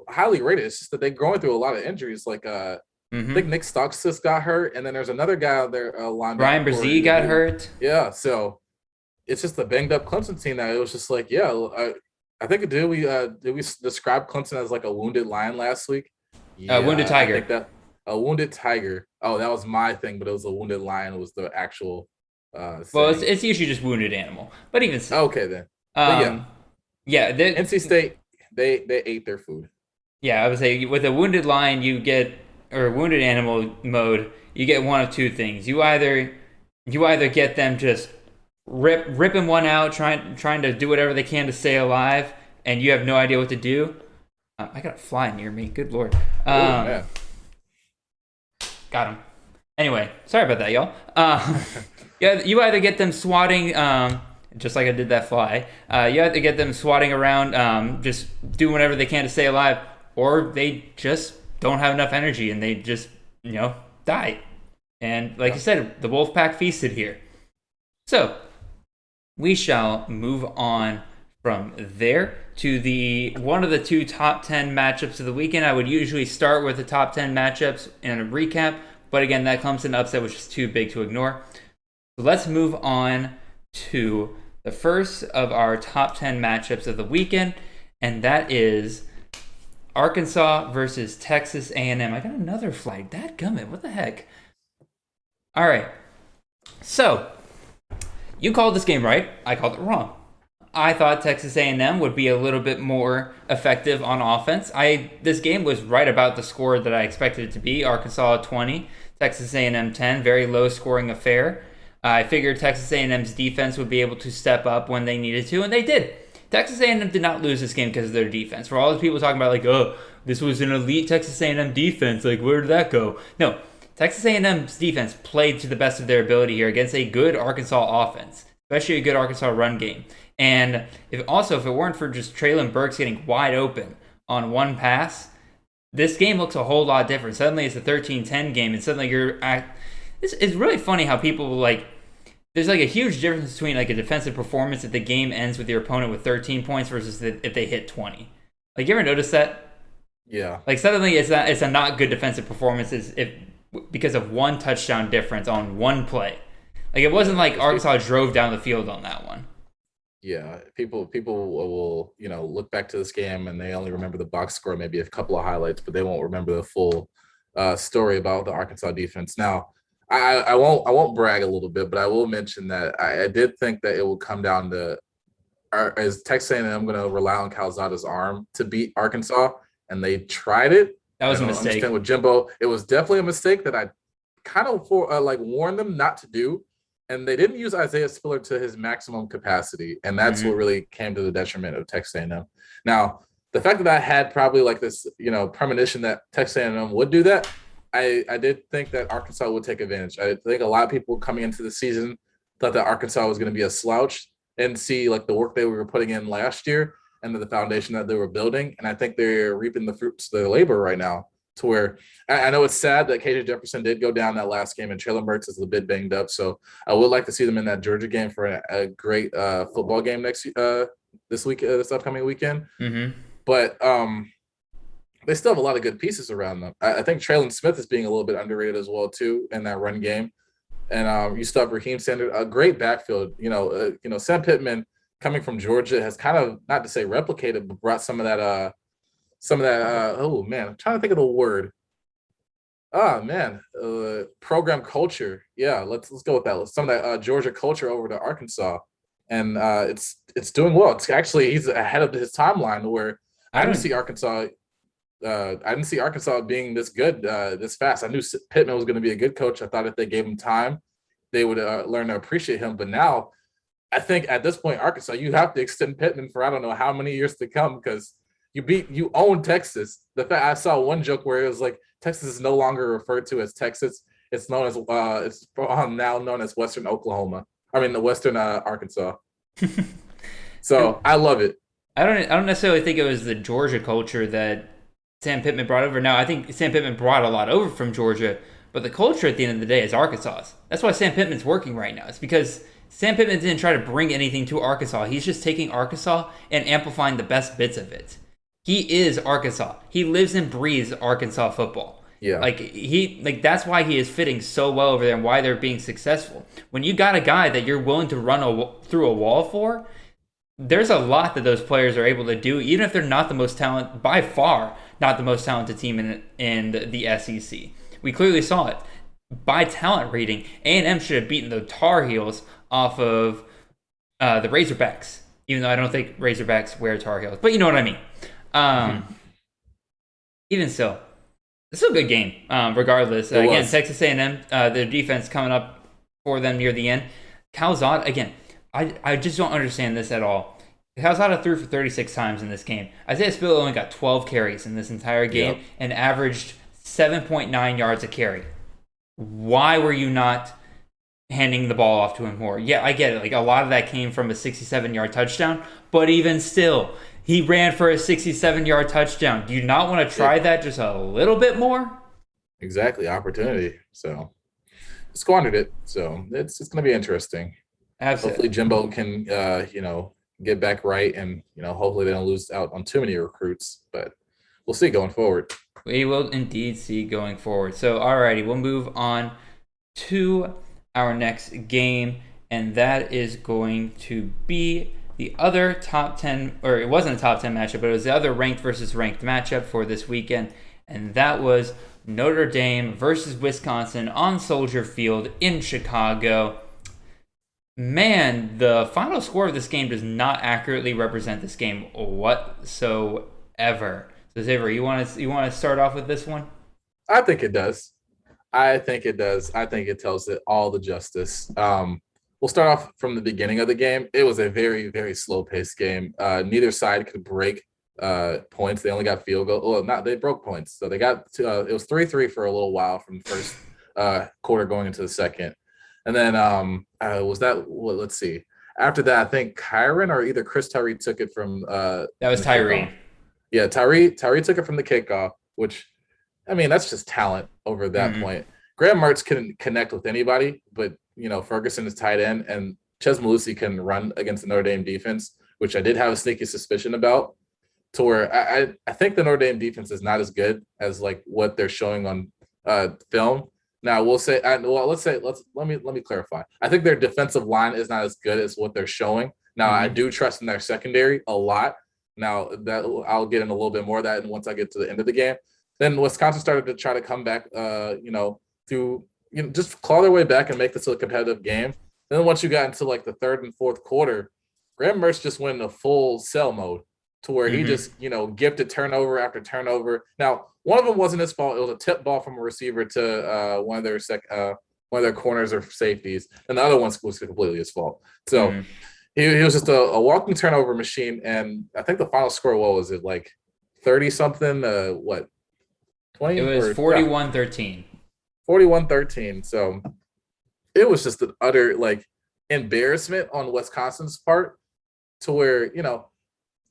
highly rated. It's just that they're going through a lot of injuries. Like I think Nick Stokes just got hurt, and then there's another guy out there, linebacker. Brian Brzee got hurt. Yeah, so it's just a banged up Clemson team that it was just like, I think did we describe Clemson as like a wounded lion last week? Yeah, wounded tiger. I think that a wounded tiger. Oh, that was my thing, but it was a wounded lion. It was the actual. Well, it's usually just wounded animal, but even so. Okay then. NC State they ate their food. Yeah, I would say with a wounded lion, or wounded animal mode, you get one of two things. You either get them just ripping one out, trying to do whatever they can to stay alive, and you have no idea what to do. I got a fly near me. Good Lord. Man. Got him. Anyway, sorry about that, y'all. You either get them swatting just like I did that fly. You have to get them swatting around, just doing whatever they can to stay alive, or they just don't have enough energy and they just, die. And like you said, the Wolfpack feasted here. So we shall move on from there to one of the two top 10 matchups of the weekend. I would usually start with the top 10 matchups and a recap, but again, that Clemson upset was just too big to ignore. So let's move on to the first of our top 10 matchups of the weekend, and that is Arkansas versus Texas A&M. I got another flag. Dadgummit, what the heck? All right. So, you called this game right. I called it wrong. I thought Texas A&M would be a little bit more effective on offense. This game was right about the score that I expected it to be. Arkansas 20, Texas A&M 10. Very low scoring affair. I figured Texas A&M's defense would be able to step up when they needed to, and they did. Texas A&M did not lose this game because of their defense. For all the people talking about this was an elite Texas A&M defense, where did that go? No, Texas A&M's defense played to the best of their ability here against a good Arkansas offense, especially a good Arkansas run game. And if it weren't for just Traylon Burks getting wide open on one pass, this game looks a whole lot different. Suddenly it's a 13-10 game, and suddenly it's really funny how people there's a huge difference between a defensive performance if the game ends with your opponent with 13 points versus if they hit 20. You ever notice that? Yeah. Suddenly it's a not good defensive performance because of one touchdown difference on one play. It wasn't like Arkansas drove down the field on that one. Yeah, people will look back to this game and they only remember the box score, maybe a couple of highlights, but they won't remember the full story about the Arkansas defense. Now, I won't brag a little bit, but I will mention that I did think that it will come down to is Texas A&M going to rely on Calzada's arm to beat Arkansas, and they tried it. That was a mistake. With Jimbo, it was definitely a mistake that I kind of warned them not to do. And they didn't use Isaiah Spiller to his maximum capacity, and that's what really came to the detriment of Texas A&M. Now, the fact that I had probably this, premonition that Texas A&M would do that, I did think that Arkansas would take advantage. I think a lot of people coming into the season thought that Arkansas was going to be a slouch and see the work they were putting in last year and the foundation that they were building, and I think they're reaping the fruits of their labor right now. To where I know it's sad that KJ Jefferson did go down that last game, and Traylon Burks is a bit banged up. So I would like to see them in that Georgia game for a great football game this upcoming weekend. Mm-hmm. But they still have a lot of good pieces around them. I think Traylon Smith is being a little bit underrated as well too in that run game. And you still have Raheem Sanders, a great backfield. Sam Pittman coming from Georgia has kind of, not to say replicated, but brought some of that. I'm trying to think of the word. Program culture. Yeah, let's go with that. Some of that Georgia culture over to Arkansas, and it's doing well. It's actually, he's ahead of his timeline where I didn't see Arkansas being this good this fast. I knew Pittman was going to be a good coach. I thought if they gave him time, they would learn to appreciate him. But now, I think at this point, Arkansas, you have to extend Pittman for I don't know how many years to come because you own Texas. The fact I saw one joke where it was Texas is no longer referred to as Texas. It's known as it's now known as Western Oklahoma. The Western Arkansas. So I love it. I don't necessarily think it was the Georgia culture that Sam Pittman brought over. Now I think Sam Pittman brought a lot over from Georgia, but the culture at the end of the day is Arkansas's. That's why Sam Pittman's working right now. It's because Sam Pittman didn't try to bring anything to Arkansas. He's just taking Arkansas and amplifying the best bits of it. He is Arkansas. He lives and breathes Arkansas football. Yeah. That's why he is fitting so well over there and why they're being successful. When you got a guy that you're willing to run through a wall for, there's a lot that those players are able to do, even if they're not the most talented, by far not the most talented team in the SEC. We clearly saw it. By talent rating, A&M should have beaten the Tar Heels off of the Razorbacks, even though I don't think Razorbacks wear Tar Heels. But you know what I mean. Even so, it's still a good game, regardless. Again, Texas A&M, their defense coming up for them near the end. Calzada, again, I just don't understand this at all. Calzada threw for 36 times in this game. Isaiah Spiller only got 12 carries in this entire game and averaged 7.9 yards a carry. Why were you not handing the ball off to him more. Yeah, I get it. Like, a lot of that came from a 67-yard touchdown, but even still, he ran for a 67-yard touchdown. Do you not want to try that just a little bit more? Exactly, opportunity. So squandered it. So it's going to be interesting. Absolutely. Hopefully Jimbo can get back right, and hopefully they don't lose out on too many recruits. But we'll see going forward. We will indeed see going forward. So, alrighty, we'll move on to our next game, and that is going to be the other top 10, or it wasn't a top 10 matchup, but it was the other ranked versus ranked matchup for this weekend, and that was Notre Dame versus Wisconsin on Soldier Field in Chicago. Man, the final score of this game does not accurately represent this game whatsoever. So, Xavier, you want to start off with this one? I think it does. I think it tells it all the justice. We'll start off from the beginning of the game. It was a very, very slow-paced game. Neither side could break points. They only got field goal. Well, they broke points. So they got it was 3-3 for a little while from the first quarter going into the second. And then let's see. After that, I think Kyron or either Chris Tyree took it from that was Tyree. Yeah, Tyree took it from the kickoff, which, I mean, that's just talent over that point. Graham Mertz can connect with anybody, but, Ferguson is tight end, and Chez Mellusi can run against the Notre Dame defense, which I did have a sneaky suspicion about, to where I think the Notre Dame defense is not as good as, like, what they're showing on film. Now, let me clarify. I think their defensive line is not as good as what they're showing. Now, I do trust in their secondary a lot. Now, that I'll get in a little bit more of that once I get to the end of the game. Then Wisconsin started to try to come back, just claw their way back and make this a competitive game. Then once you got into like the third and fourth quarter, Graham Mertz just went into full sell mode to where he just, gifted turnover after turnover. Now, one of them wasn't his fault. It was a tip ball from a receiver to one of their corners or safeties, and the other one was completely his fault. So he was just a walking turnover machine, and I think the final score, what was it, like 30-something? 20? It was 41-13. 41-13. So it was just an utter, like, embarrassment on Wisconsin's part to where,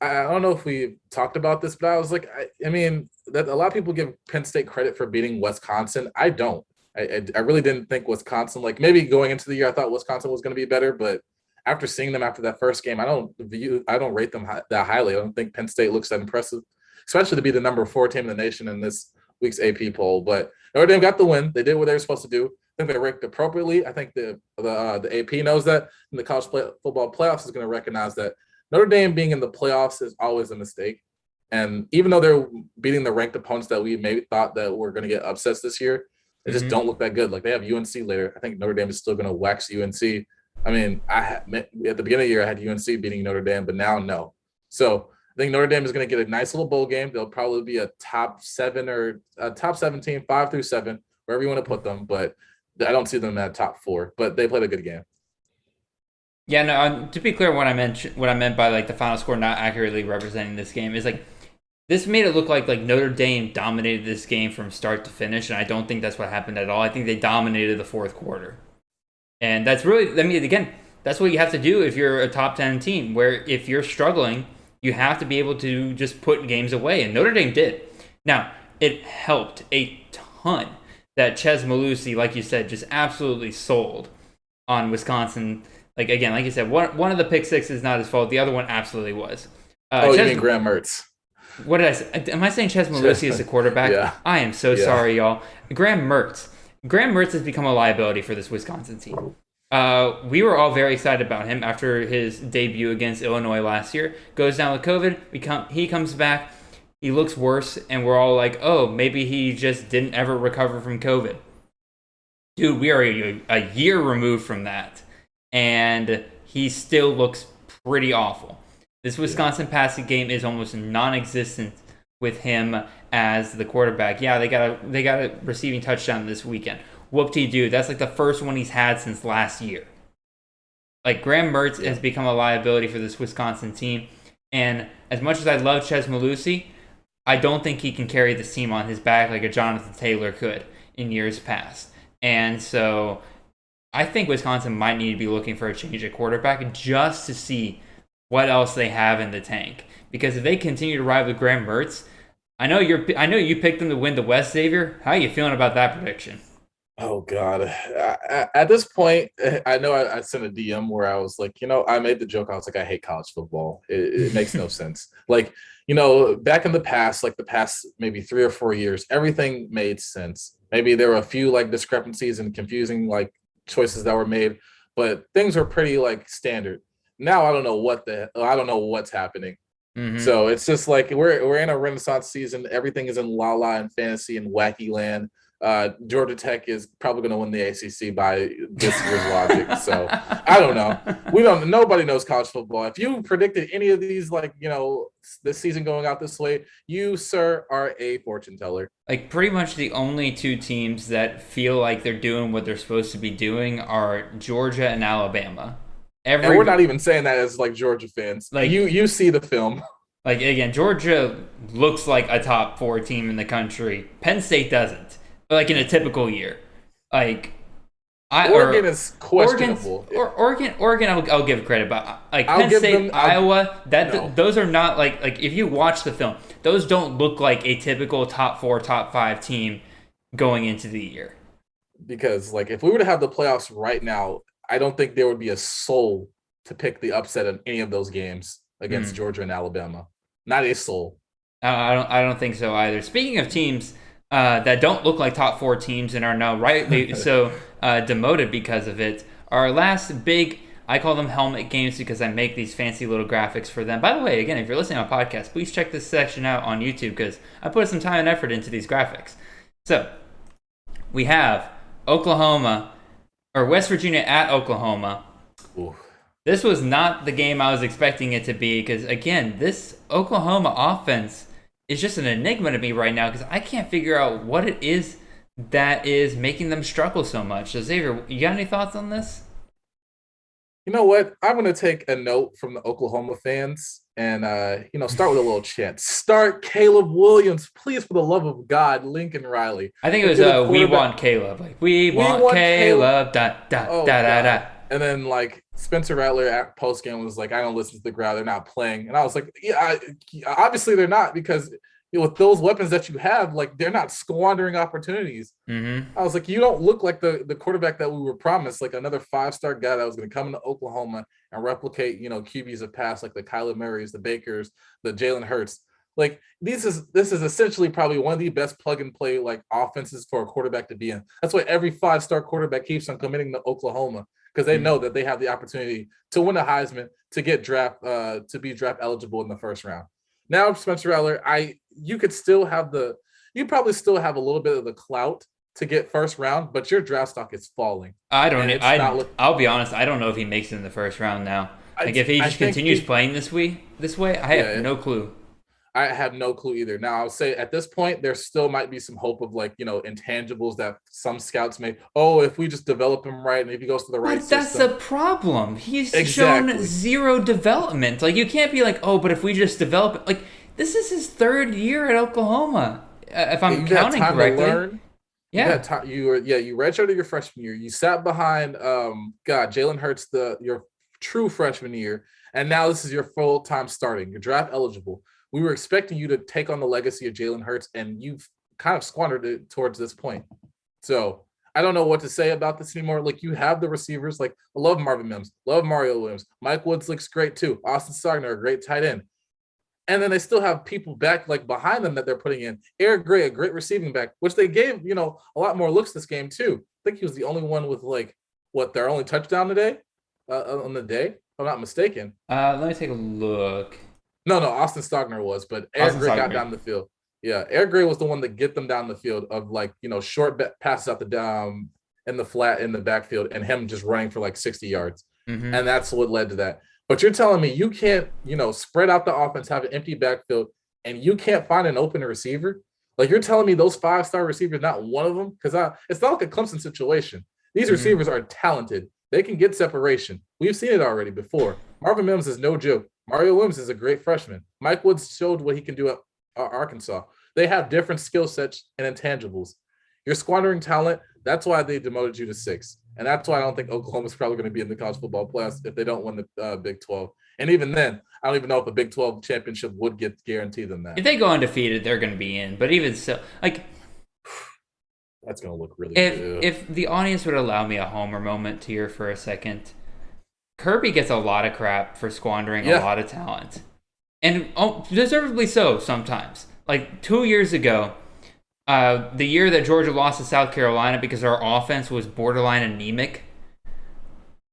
I don't know if we talked about this, but I was like, I mean, that a lot of people give Penn State credit for beating Wisconsin. I don't. I really didn't think Wisconsin, like, maybe going into the year, I thought Wisconsin was going to be better, but after seeing them after that first game, I don't rate them that highly. I don't think Penn State looks that impressive, especially to be the number 4 team in the nation in this week's AP poll. But Notre Dame got the win. They did what they were supposed to do. I think they ranked appropriately. I think the AP knows that, and the college football playoffs is going to recognize that Notre Dame being in the playoffs is always a mistake. And even though they're beating the ranked opponents that we maybe thought that were going to get upsets this year, they just don't look that good. Like, they have UNC later. I think Notre Dame is still going to wax UNC. I mean, at the beginning of the year, I had UNC beating Notre Dame, but now no. So I think Notre Dame is going to get a nice little bowl game. They'll probably be a top 7 or a top 17, 5 through 7, wherever you want to put them. But I don't see them at top 4. But they played a good game. Yeah, no. To be clear, what I meant by like the final score not accurately representing this game is like this made it look like Notre Dame dominated this game from start to finish, and I don't think that's what happened at all. I think they dominated the fourth quarter. And that's really, I mean, again, that's what you have to do if you're a top 10 team, where if you're struggling, you have to be able to just put games away. And Notre Dame did. Now, it helped a ton that Chez Mellusi, like you said, just absolutely sold on Wisconsin. Like, again, like you said, one of the pick six is not his fault. The other one absolutely was. You mean Graham Mertz. What did I say? Am I saying Chez Mellusi is the quarterback? Yeah. I am so sorry, y'all. Graham Mertz has become a liability for this Wisconsin team. We were all very excited about him after his debut against Illinois last year. Goes down with COVID. He comes back. He looks worse, and we're all like, oh, maybe he just didn't ever recover from COVID. Dude, we are a year removed from that, and he still looks pretty awful. This Wisconsin passing game is almost non-existent with him as the quarterback. Yeah, they got a receiving touchdown this weekend. Whoop-de-doo. That's like the first one he's had since last year. Like, Graham Mertz has become a liability for this Wisconsin team. And as much as I love Chez Mellusi, I don't think he can carry this team on his back like a Jonathan Taylor could in years past. And so I think Wisconsin might need to be looking for a change at quarterback just to see what else they have in the tank. Because if they continue to ride with Graham Mertz, I know you picked them to win the West, Xavier. How are you feeling about that prediction? Oh God! At this point, I know I sent a DM where I was like, I made the joke. I was like, I hate college football. It makes no sense. Like, back in the past, like the past maybe 3 or 4 years, everything made sense. Maybe there were a few like discrepancies and confusing like choices that were made, but things are pretty like standard. Now I don't know what's happening. Mm-hmm. So it's just like we're in a Renaissance season. Everything is in la la and fantasy and wacky land. Georgia Tech is probably going to win the ACC by this year's logic. So I don't know. Nobody knows college football. If you predicted any of these, like, this season going out this way, you, sir, are a fortune teller. Like, pretty much the only two teams that feel like they're doing what they're supposed to be doing are Georgia and Alabama. And we're not even saying that as like Georgia fans. Like, you see the film. Like, again, Georgia looks like a top 4 team in the country. Penn State doesn't. Like in a typical year, like Oregon is questionable. Oregon, I'll give credit, but like Penn State, Iowa, those are not like if you watch the film, those don't look like a typical top 4, top 5 team going into the year. Because like if we were to have the playoffs right now, I don't think there would be a soul to pick the upset of any of those games against Georgia and Alabama. Not a soul. I don't think so either. Speaking of teams that don't look like top 4 teams and are now rightly so demoted because of it. Our last big, I call them helmet games because I make these fancy little graphics for them. By the way, again, if you're listening on a podcast, please check this section out on YouTube because I put some time and effort into these graphics. So we have West Virginia at Oklahoma. Ooh. This was not the game I was expecting it to be because, again, this Oklahoma offense is just an enigma to me right now because I can't figure out what it is that is making them struggle so much. So, Xavier, you got any thoughts on this? You know what? I'm going to take a note from the Oklahoma fans and, start with a little chant. Start Caleb Williams. Please, for the love of God, Lincoln Riley. I think it was We Want Caleb. Like, we want Caleb. Da. And then, like, Spencer Rattler at postgame was like, I don't listen to the crowd. They're not playing. And I was like, yeah, obviously they're not because with those weapons that you have, like, they're not squandering opportunities. Mm-hmm. I was like, you don't look like the quarterback that we were promised, like another 5-star guy that was going to come into Oklahoma and replicate, QBs of past, like the Kyler Murrays, the Bakers, the Jalen Hurts. Like, this is essentially probably one of the best plug-and-play, like, offenses for a quarterback to be in. That's why every 5-star quarterback keeps on committing to Oklahoma. Because they know that they have the opportunity to win a Heisman, to get to be draft eligible in the first round. Now, Spencer Rattler, you probably still have a little bit of the clout to get first round, but your draft stock is falling. I'll be honest, I don't know if he makes it in the first round now. Like if he just continues playing this way, I have no clue. I have no clue either. Now, I'll say at this point, there still might be some hope of intangibles that some scouts may, if we just develop him right and if he goes to the right system. That's the problem. He's shown zero development. Like, you can't be like, but if we just develop it. Like, this is his 3rd year at Oklahoma, if I'm counting correctly. To learn. Yeah. You redshirted your freshman year. You sat behind, Jalen Hurts your true freshman year. And now this is your full-time starting. You're draft eligible. We were expecting you to take on the legacy of Jalen Hurts, and you've kind of squandered it towards this point. So I don't know what to say about this anymore. Like, you have the receivers. Like, I love Marvin Mims, love Mario Williams. Mike Woods looks great too. Austin Stogner, a great tight end. And then they still have people back like behind them that they're putting in. Eric Gray, a great receiving back, which they gave, a lot more looks this game too. I think he was the only one with their only touchdown today on the day, if I'm not mistaken. Let me take a look. No, Austin Stogner was, but Eric Gray got down the field. Yeah, Eric Gray was the one that get them down the field of short passes out the in the flat in the backfield and him just running for like 60 yards. Mm-hmm. And that's what led to that. But you're telling me you can't, spread out the offense, have an empty backfield, and you can't find an open receiver? Like, you're telling me those 5-star receivers, not one of them? Because it's not like a Clemson situation. These receivers are talented. They can get separation. We've seen it already before. Marvin Mims is no joke. Mario Williams is a great freshman. Mike Woods showed what he can do at Arkansas. They have different skill sets and intangibles. You're squandering talent. That's why they demoted you to 6. And that's why I don't think Oklahoma's probably going to be in the college football playoffs if they don't win the Big 12. And even then, I don't even know if a Big 12 championship would guarantee them that. If they go undefeated, they're going to be in. But even so, like, that's going to look really good. If the audience would allow me a homer moment here for a second, Kirby gets a lot of crap for squandering a lot of talent. And deservedly so sometimes. Like 2 years ago, the year that Georgia lost to South Carolina because our offense was borderline anemic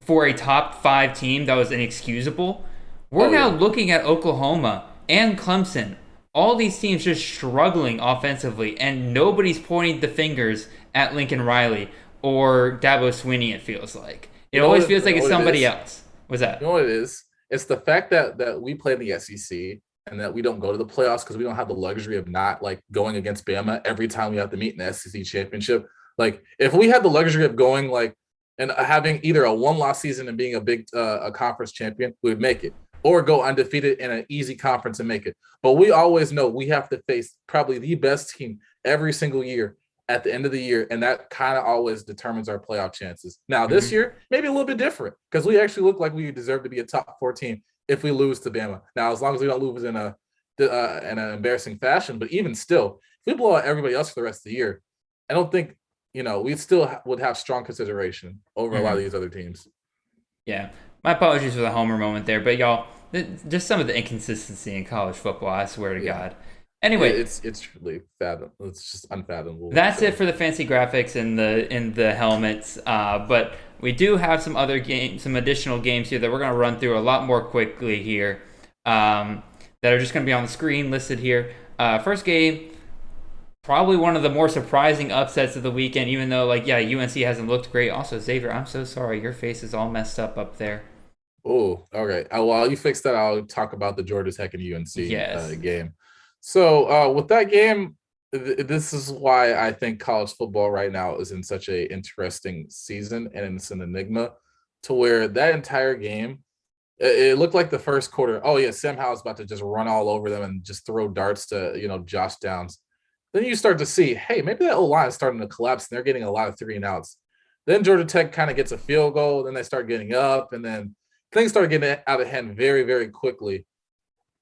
for a top 5 team that was inexcusable. We're now looking at Oklahoma and Clemson, all these teams just struggling offensively, and nobody's pointing the fingers at Lincoln Riley or Dabo Swinney, it feels like. It always feels like it's somebody else. What's that? You know what it is? It's the fact that we play in the SEC and that we don't go to the playoffs because we don't have the luxury of not like going against Bama every time we have to meet in the SEC championship. Like if we had the luxury of going like and having either a 1-loss season and being a big a conference champion, we would make it. Or go undefeated in an easy conference and make it. But we always know we have to face probably the best team every single year at the end of the year, and that kind of always determines our playoff chances. Now, this year, maybe a little bit different because we actually look like we deserve to be a top 4 team if we lose to Bama. Now, as long as we don't lose in an embarrassing fashion, but even still, if we blow out everybody else for the rest of the year, I don't think, we still would have strong consideration over a lot of these other teams. Yeah. My apologies for the homer moment there, but y'all, just some of the inconsistency in college football, I swear to God. Anyway, it's really fathomable. It's just unfathomable. That's it for the fancy graphics and the helmets. But we do have some additional games here that we're going to run through a lot more quickly here. That are just going to be on the screen listed here. First game, probably one of the more surprising upsets of the weekend, even though UNC hasn't looked great. Also, Xavier, I'm so sorry, your face is all messed up there. Oh, okay. While you fix that, I'll talk about the Georgia Tech and UNC game. So with that game, this is why I think college football right now is in such a interesting season, and it's an enigma to where that entire game, it looked like the first quarter, Sam Howell's about to just run all over them and just throw darts to, Josh Downs. Then you start to see, hey, maybe that O-line is starting to collapse and they're getting a lot of 3-and-outs. Then Georgia Tech kind of gets a field goal, then they start getting up, and then things start getting out of hand very, very quickly.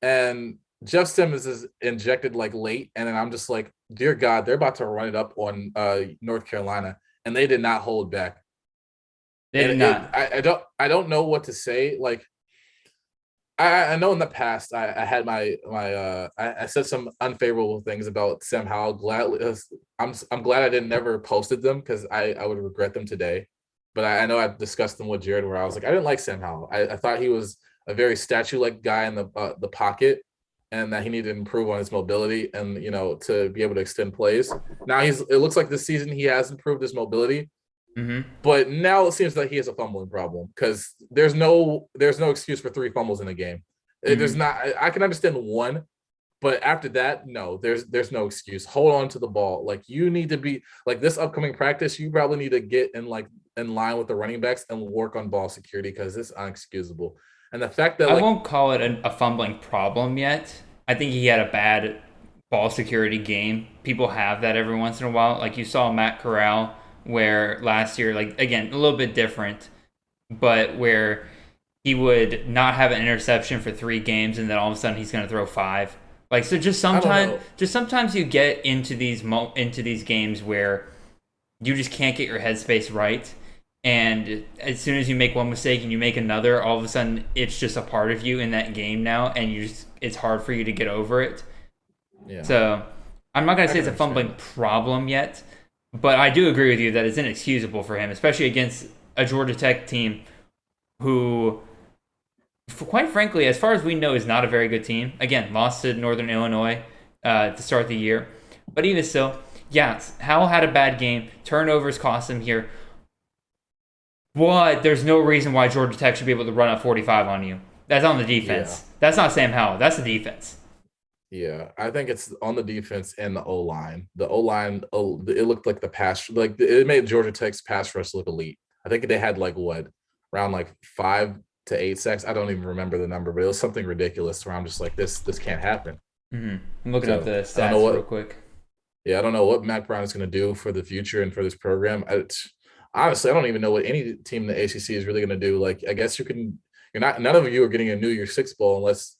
And Jeff Simmons is injected late, and then I'm just like, dear God, they're about to run it up on North Carolina, and they did not hold back. They did not. I don't know what to say. I know in the past I had I said some unfavorable things about Sam Howell. I'm glad I didn't never posted them because I would regret them today. But I know I've discussed them with Jared where I was like, I didn't like Sam Howell. I thought he was a very statue-like guy in the pocket, and that he needed to improve on his mobility and to be able to extend plays. Now it looks like this season he has improved his mobility. But now it seems like he has a fumbling problem because there's no excuse for 3 fumbles in a game. There's not. I can understand 1, but after that, no, there's no excuse. Hold on to the ball. You need to be this upcoming practice. You probably need to get in line with the running backs and work on ball security because it's unexcusable. And the fact that I won't call it a fumbling problem yet. I think he had a bad ball security game. People have that every once in a while. You saw Matt Corral, where last year, again, a little bit different, but where he would not have an interception for 3 games, and then all of a sudden he's going to throw 5. So just sometimes you get into these games where you just can't get your headspace right, and as soon as you make one mistake and you make another, all of a sudden it's just a part of you in that game now, and it's hard for you to get over it. Yeah. So I'm not going to say it's a fumbling problem yet. But I do agree with you that it's inexcusable for him, especially against a Georgia Tech team who, quite frankly, as far as we know, is not a very good team. Again, lost to Northern Illinois to start the year. But even so, Howell had a bad game. Turnovers cost him here. But there's no reason why Georgia Tech should be able to run up 45 on you. That's on the defense. Yeah. That's not Sam Howell. That's the defense. Yeah, I think it's on the defense and the O-line. The O-line, it looked like the pass, it made Georgia Tech's pass rush look elite. I think they had around 5 to 8 sacks. I don't even remember the number, but it was something ridiculous where I'm just like, this can't happen. I'm looking up the stats real quick. Yeah, I don't know what Mac Brown is going to do for the future and for this program. Honestly, I don't even know what any team in the ACC is really going to do. Like, I guess none of you are getting a New Year's Six bowl unless,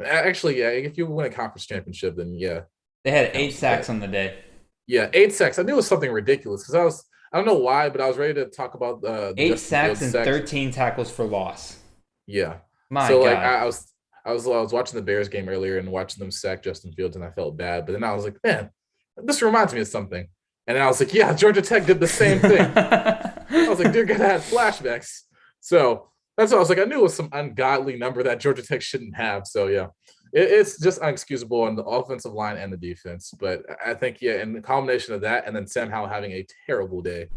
actually, yeah, if you win a conference championship, then yeah. They had 8 sacks on the day. Yeah, 8 sacks. I knew it was something ridiculous because I don't know why, but I was ready to talk about the 8 sacks and 13 tackles for loss. Yeah. My God. Like I was watching the Bears game earlier and watching them sack Justin Fields, and I felt bad. But then I was like, man, this reminds me of something. And then I was like, yeah, Georgia Tech did the same thing. I was like, they're gonna have flashbacks. So that's what I was like. I knew it was some ungodly number that Georgia Tech shouldn't have. So yeah, it's just unexcusable on the offensive line and the defense. But I think, yeah, in the combination of that and then Sam Howell having a terrible day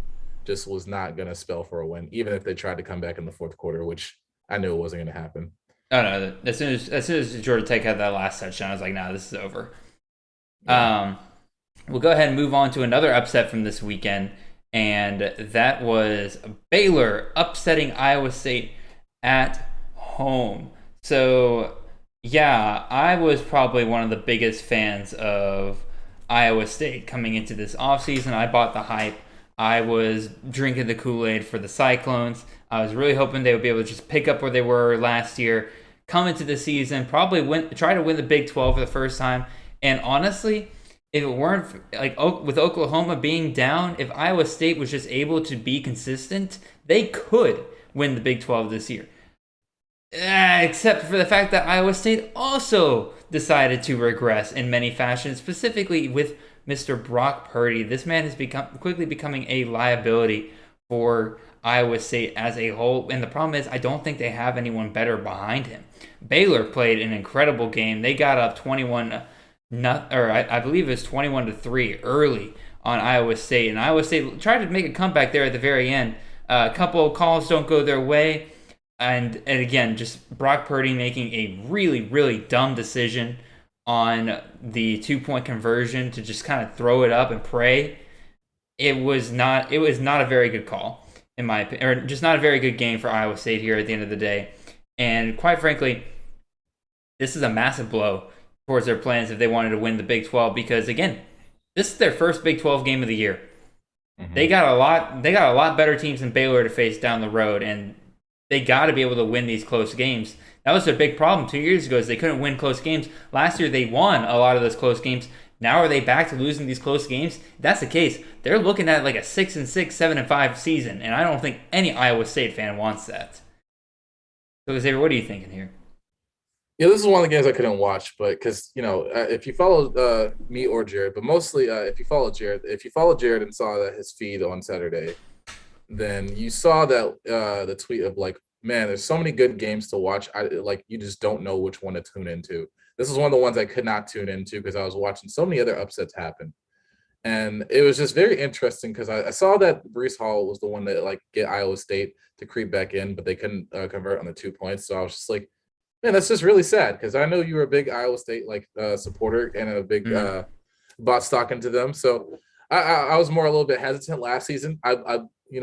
just was not gonna spell for a win, even if they tried to come back in the fourth quarter, which I knew it wasn't gonna happen. Oh no! As soon as Georgia Tech had that last touchdown, I was like, nah, this is over. Yeah. We'll go ahead and move on to another upset from this weekend, and that was Baylor upsetting Iowa State at home. So, yeah, I was probably one of the biggest fans of Iowa State coming into this offseason. I bought the hype. I was drinking the Kool-Aid for the Cyclones. I was really hoping they would be able to just pick up where they were last year, come into the season, probably try to win the Big 12 for the first time. And honestly, if it weren't like with Oklahoma being down, if Iowa State was just able to be consistent, they could win the Big 12 this year. Except for the fact that Iowa State also decided to regress in many fashions, specifically with Mr. Brock Purdy. This man is quickly becoming a liability for Iowa State as a whole. And the problem is, I don't think they have anyone better behind him. Baylor played an incredible game. They got up 21 I believe it was 21-3 early on Iowa State, and Iowa State tried to make a comeback there at the very end. A couple of calls don't go their way, and again, just Brock Purdy making a really, really dumb decision on the 2-point conversion to just kind of throw it up and pray. It was not a very good call, in my opinion, or just not a very good game for Iowa State here at the end of the day. And quite frankly, this is a massive blow towards their plans if they wanted to win the Big 12, because again, this is their first Big 12 game of the year. Mm-hmm. They got a lot better teams than Baylor to face down the road, and they got to be able to win these close games. That was their big problem 2 years ago, is they couldn't win close games. Last year they won a lot of those close games. Now are they back to losing these close games? If that's the case, they're looking at like a 6-6, 7-5 season, and I don't think any Iowa State fan wants that. So Xavier, what are you thinking here? Yeah, this is one of the games I couldn't watch, but because if you follow me or Jared, but mostly if you follow Jared and saw that his feed on Saturday, then you saw that the tweet of like, man, there's so many good games to watch. You just don't know which one to tune into. This is one of the ones I could not tune into because I was watching so many other upsets happen, and it was just very interesting because I saw that Breece Hall was the one that like get Iowa State to creep back in, but they couldn't convert on the 2 points. So I was just like, man, that's just really sad because I know you were a big Iowa State supporter and a big bought stock into them. So I was a little bit hesitant last season. I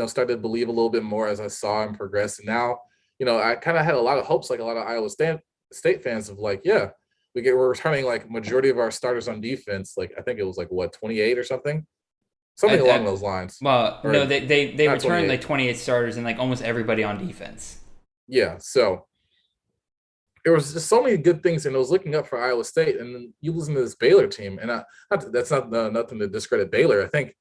started to believe a little bit more as I saw him progress. And now, I kind of had a lot of hopes, like a lot of Iowa State fans of like, yeah, we're returning like majority of our starters on defense. Like I think it was like 28 or something along those lines. Well, no, they returned like 28 starters and like almost everybody on defense. Yeah, so there was just so many good things, and it was looking up for Iowa State, and then you listen to this Baylor team, and that's not nothing to discredit Baylor. I think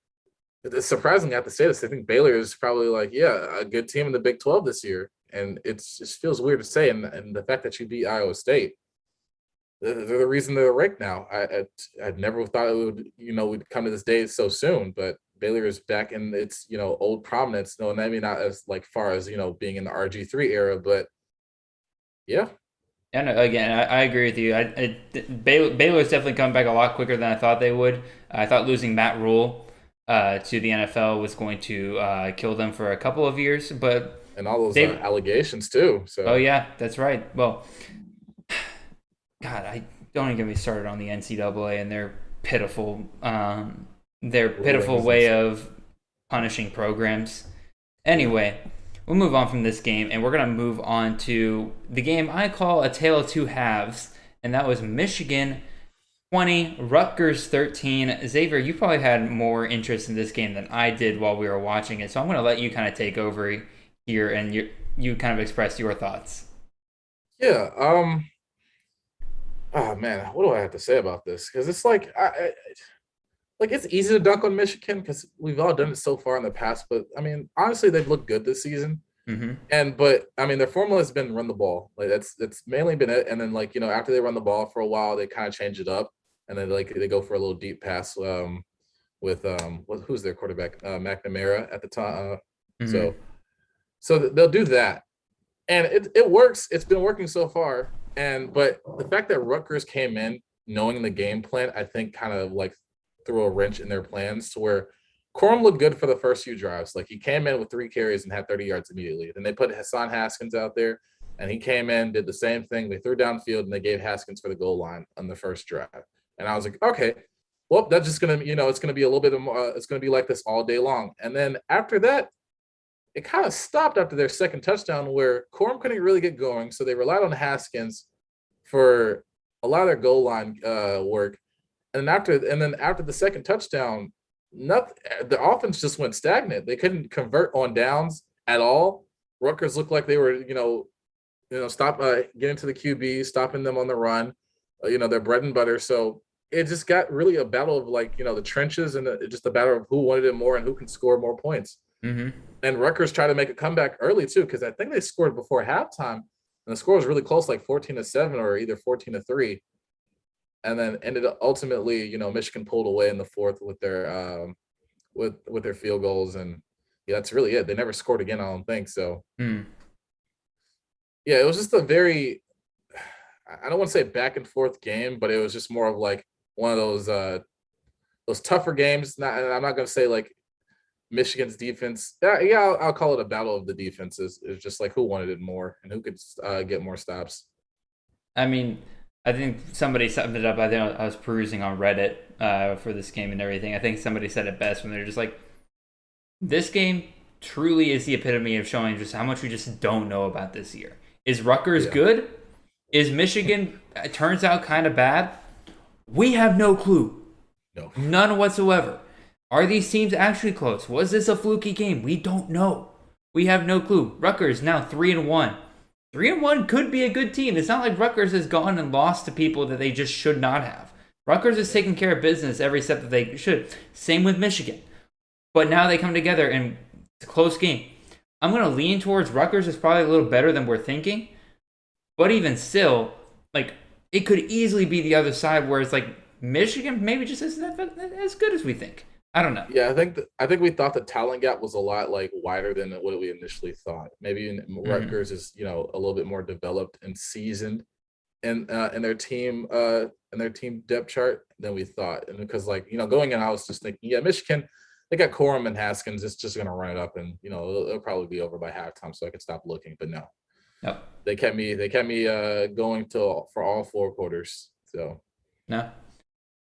it's surprising I have to say this. I think Baylor is probably like, yeah, a good team in the Big 12 this year, and it just feels weird to say. And the fact that you beat Iowa State, they're the reason they're ranked now. I'd never thought it would, we'd come to this day so soon, but Baylor is back in its, old prominence. No, maybe not as like far as, being in the RG3 era, but yeah. And again, I agree with you. Baylor's definitely come back a lot quicker than I thought they would. I thought losing Matt Rule to the NFL was going to kill them for a couple of years, and all those allegations too. So oh yeah, that's right. Well, God, don't even get me started on the NCAA and their pitiful way of punishing programs. Anyway. We'll move on from this game, and we're going to move on to the game I call a tale of two halves, and that was Michigan 20, Rutgers 13. Xavier, you probably had more interest in this game than I did while we were watching it, so I'm going to let you kind of take over here and you kind of express your thoughts. Yeah. Oh man, what do I have to say about this? Because it's like, like it's easy to dunk on Michigan because we've all done it so far in the past. But I mean, honestly, they've looked good this season. But I mean, their formula has been run the ball. Like that's mainly been it. And then like after they run the ball for a while, they kind of change it up, and then like they go for a little deep pass with who's their quarterback, McNamara at the time. So they'll do that, and it works. It's been working so far. But the fact that Rutgers came in knowing the game plan, I think kind of like threw a wrench in their plans to where Corum looked good for the first few drives. Like he came in with 3 carries and had 30 yards immediately. Then they put Hassan Haskins out there, and he came in, did the same thing. They threw downfield, and they gave Haskins for the goal line on the first drive. And I was like, okay, well, that's just gonna, it's gonna be a little bit of it's gonna be like this all day long. And then after that, it kind of stopped after their second touchdown where Corum couldn't really get going. So they relied on Haskins for a lot of their goal line work. And then after the second touchdown, the offense just went stagnant. They couldn't convert on downs at all. Rutgers looked like they were, stop getting to the QB, stopping them on the run, their bread and butter. So it just got really a battle of the trenches and just a battle of who wanted it more and who can score more points. And Rutgers tried to make a comeback early too, because I think they scored before halftime, and the score was really close, like 14-7 or either 14-3, and then ended up ultimately, Michigan pulled away in the fourth with their with their field goals, and that's really it. They never scored again, I don't think so. Yeah, it was just a very, I don't want to say back and forth game, but it was just more of like one of those tougher games. And I'm not going to say like Michigan's defense. Yeah, I'll call it a battle of the defenses. It's just like who wanted it more and who could get more stops. I mean, I think somebody summed it up. I think I was perusing on Reddit for this game and everything. I think somebody said it best when they're just like, this game truly is the epitome of showing just how much we just don't know about this year. Is Rutgers good? Is Michigan, it turns out, kind of bad? We have no clue. No. None whatsoever. Are these teams actually close? Was this a fluky game? We don't know. We have no clue. Rutgers now 3-1. 3-1 could be a good team. It's not like Rutgers has gone and lost to people that they just should not have. Rutgers is taking care of business every step that they should. Same with Michigan. But now they come together and it's a close game. I'm going to lean towards Rutgers is probably a little better than we're thinking. But even still, like, it could easily be the other side where it's like Michigan maybe just isn't as good as we think. I don't know. Yeah, I think we thought the talent gap was a lot like wider than what we initially thought. Maybe Rutgers is a little bit more developed and seasoned in their team depth chart than we thought. And because going in, I was just thinking, yeah, Michigan, they got Corum and Haskins. It's just going to run it up, and it'll probably be over by halftime, so I could stop looking. But no, they kept me going for all 4 quarters. So no,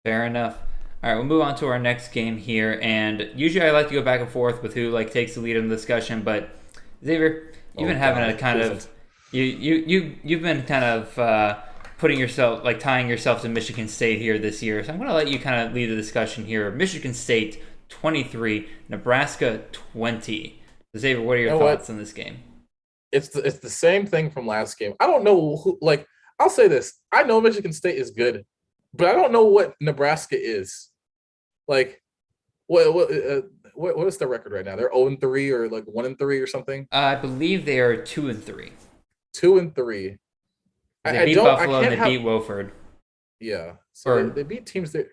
fair enough. All right, we'll move on to our next game here, and usually I like to go back and forth with who takes the lead in the discussion. But Xavier, you've been having a kind of you've been kind of putting yourself tying yourself to Michigan State here this year. So I'm going to let you kind of lead the discussion here. Michigan State 23, Nebraska 20. Xavier, what are your thoughts on this game? It's the same thing from last game. I don't know who. I'll say this: I know Michigan State is good, but I don't know what Nebraska is. What is their record right now? They're 0-3 or 1-3 or something. I believe they are 2-3. 2-3. They beat Buffalo and they beat Wofford. Yeah, so they beat teams that.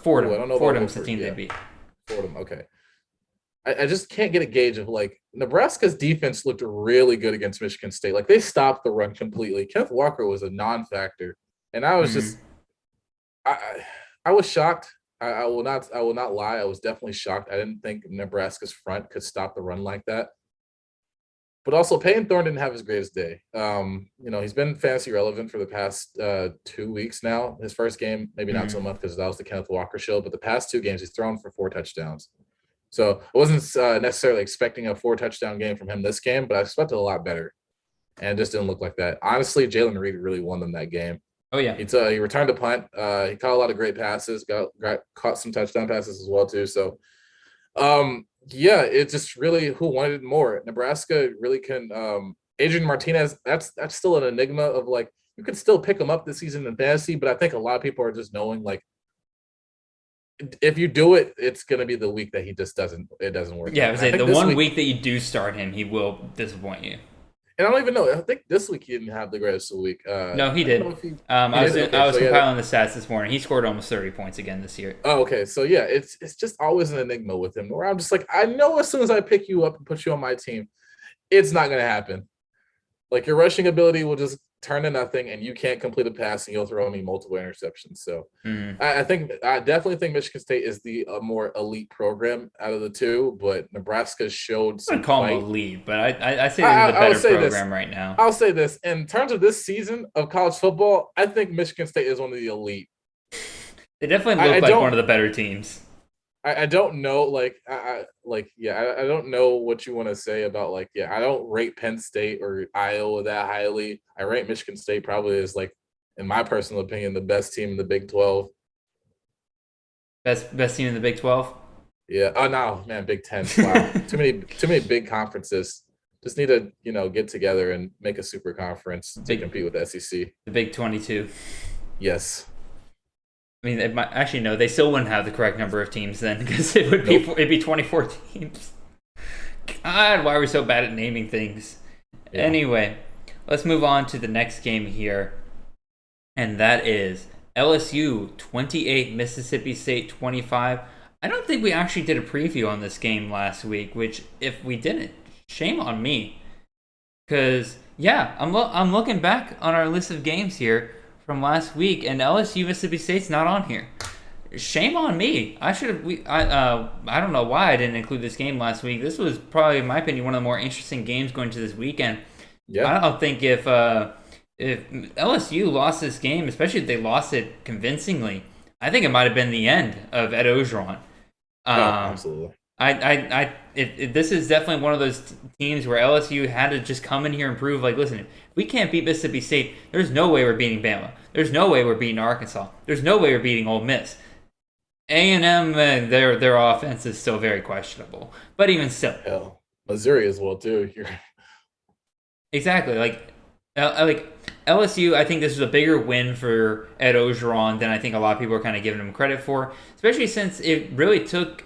Fordham. I don't know. Fordham's the team they beat. Fordham. Okay. I just can't get a gauge of Nebraska's defense looked really good against Michigan State. They stopped the run completely. Kenneth Walker was a non-factor, and I was just, I was shocked. I will not lie. I was definitely shocked. I didn't think Nebraska's front could stop the run like that. But also, Payton Thorne didn't have his greatest day. He's been fantasy relevant for the past 2 weeks now. His first game, maybe not so much because that was the Kenneth Walker show, but the past 2 games, he's thrown for 4 touchdowns. So I wasn't necessarily expecting a 4-touchdown game from him this game, but I expected a lot better. And it just didn't look like that. Honestly, Jalen Reed really won them that game. Oh yeah. He returned a punt. He caught a lot of great passes. Caught some touchdown passes as well too. So, yeah, it's just really who wanted it more. Nebraska really can. Adrian Martinez. That's still an enigma of like you can still pick him up this season in fantasy, but I think a lot of people are just knowing like if you do it, it's gonna be the week that he just doesn't work. Yeah, I out. would say the one week that you do start him, he will disappoint you. And I don't even know. I think this week he didn't have the greatest of the week. No, he did. I was compiling the stats this morning. He scored almost 30 points again this year. Oh, okay. So yeah, it's just always an enigma with him. Where I'm just like, I know as soon as I pick you up and put you on my team, it's not gonna happen. Like your rushing ability will just turn to nothing, and you can't complete a pass, and you'll throw me multiple interceptions. So I definitely think Michigan State is the more elite program out of the two, but Nebraska showed some. I call them elite, but I say they're the better program right now. I'll say this in terms of this season of college football, I think Michigan State is one of the elite. They definitely look like one of the better teams. I don't know, I don't know what you want to say about I don't rate Penn State or Iowa that highly. I rate Michigan State probably as in my personal opinion, the best team in the Big 12. Best team in the Big 12? Yeah. Oh no, man, Big 10. Wow. too many big conferences. Just need to, get together and make a super conference to compete with the SEC. The Big 22. Yes. I mean, they still wouldn't have the correct number of teams then because it'd be 24 teams. God, why are we so bad at naming things? Yeah. Anyway, let's move on to the next game here, and that is LSU 28, Mississippi State 25. I don't think we actually did a preview on this game last week, which if we didn't, shame on me. Because, yeah, I'm looking back on our list of games here from last week, and LSU Mississippi State's not on here. Shame on me. I don't know why I didn't include this game last week. This was probably, in my opinion, one of the more interesting games going to this weekend. Yeah. I don't think if LSU lost this game, especially if they lost it convincingly, I think it might have been the end of Ed Ogeron. Absolutely. If this is definitely one of those teams where LSU had to just come in here and prove, listen, if we can't beat Mississippi State, there's no way we're beating Bama. There's no way we're beating Arkansas. There's no way we're beating Ole Miss. A&M, their offense is still very questionable. But even still. Hell, Missouri as well, too. Exactly. LSU, I think this was a bigger win for Ed Ogeron than I think a lot of people are kind of giving him credit for, especially since it really took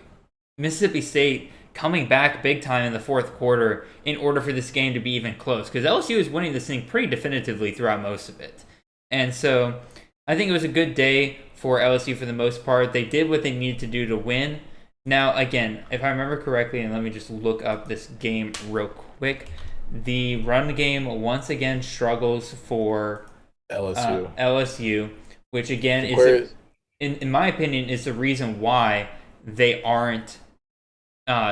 Mississippi State coming back big time in the fourth quarter in order for this game to be even close, because LSU is winning this thing pretty definitively throughout most of it. And so I think it was a good day for LSU for the most part. They did what they needed to do to win. Now, again, if I remember correctly, and let me just look up this game real quick, the run game once again struggles for LSU, which again is, in my opinion, is the reason why they aren't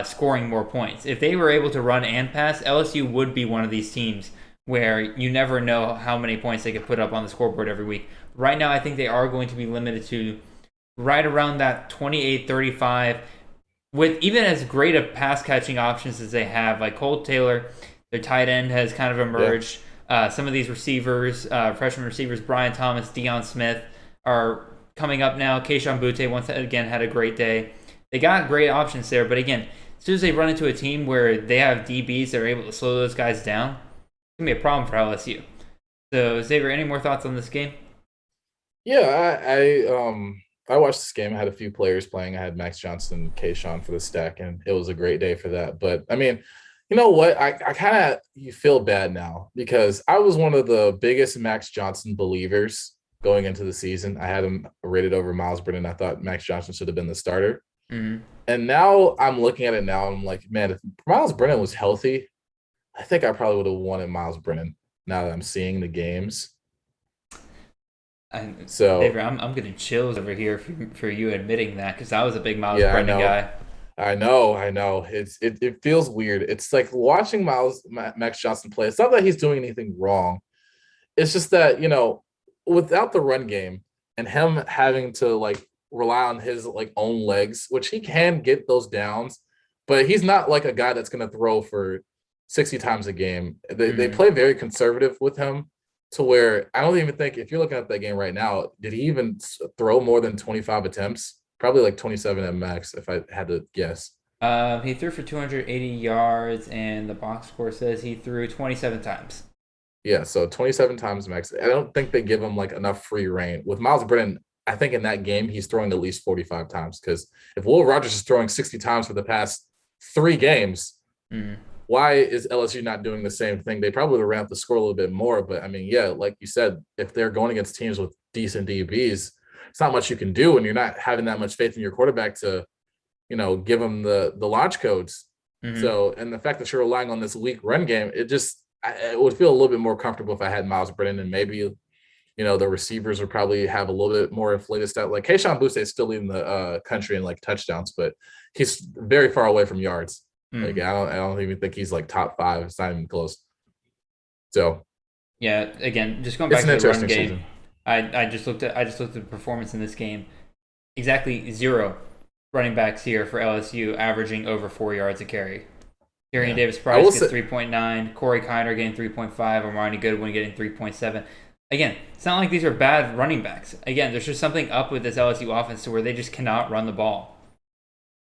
scoring more points. If they were able to run and pass, LSU would be one of these teams where you never know how many points they could put up on the scoreboard every week. Right now, I think they are going to be limited to right around that 28-35, with even as great of pass catching options as they have, like Cole Taylor. Their tight end has kind of emerged. Yeah. Some of these receivers, freshman receivers, Brian Thomas, Deion Smith, are coming up now. Keishon Butte once again had a great day. They got great options there, but again, as soon as they run into a team where they have DBs that are able to slow those guys down, it's going to be a problem for LSU. So, Xavier, any more thoughts on this game? Yeah, I watched this game. I had a few players playing. I had Max Johnson and Keishon for the stack, and it was a great day for that. But, I mean, you know what? I kind of you feel bad now because I was one of the biggest Max Johnson believers going into the season. I had him rated over Miles Brennan. I thought Max Johnson should have been the starter. Mm-hmm. And now I'm looking at it now. And I'm like, man, if Miles Brennan was healthy, I think I probably would have wanted Miles Brennan now that I'm seeing the games. David, I'm getting chills over here for you admitting that because I was a big Miles Brennan guy. I know. It feels weird. It's like watching Max Johnson play. It's not that he's doing anything wrong. It's just that, without the run game and him having to rely on his own legs, which he can get those downs, but he's not like a guy that's going to throw for 60 times a game. They play very conservative with him. to where I don't even think, if you're looking at that game right now, did he even throw more than 25 attempts? Probably like 27 at max, if I had to guess. He threw for 280 yards, and the box score says he threw 27 times. Yeah, so 27 times max. I don't think they give him like enough free reign. With Miles Brennan, I think in that game he's throwing at least 45 times, because if Will Rogers is throwing 60 times for the past 3 games, why is LSU not doing the same thing? They probably would ramp the score a little bit more, but I mean, yeah, like you said, if they're going against teams with decent DBs, it's not much you can do, and you're not having that much faith in your quarterback to, give them the launch codes. So, and the fact that you're relying on this weak run game, it would feel a little bit more comfortable if I had Miles Brennan, and maybe, the receivers would probably have a little bit more inflated stat. Like Keyshawn Boutte is still leading the country in like touchdowns, but he's very far away from yards. Like I don't even think he's like top 5. It's not even close. So yeah, again, just going back to the run game, season. I just looked at the performance in this game. Exactly 0 running backs here for LSU averaging over 4 yards a carry. Tyrion Davis-Price gets 3.9. Corey Kiner getting 3.5. Armani Goodwin getting 3.7. Again, it's not like these are bad running backs. Again, there's just something up with this LSU offense to where they just cannot run the ball.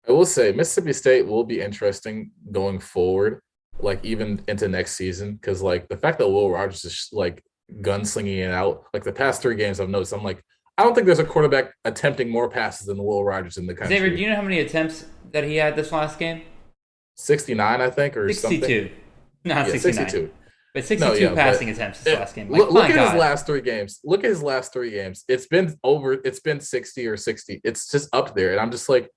I will say Mississippi State will be interesting going forward, like even into next season, because like the fact that Will Rogers is like gunslinging it out, like the past 3 games I've noticed, I'm like, I don't think there's a quarterback attempting more passes than Will Rogers in the country. Xavier, do you know how many attempts that he had this last game? 69, I think, or 62. Something. Not 69. 62. But 62 passing attempts this last game. Like, look at his last 3 games. Look at his last 3 games. It's been 60 or 60. It's just up there. And I'm just like,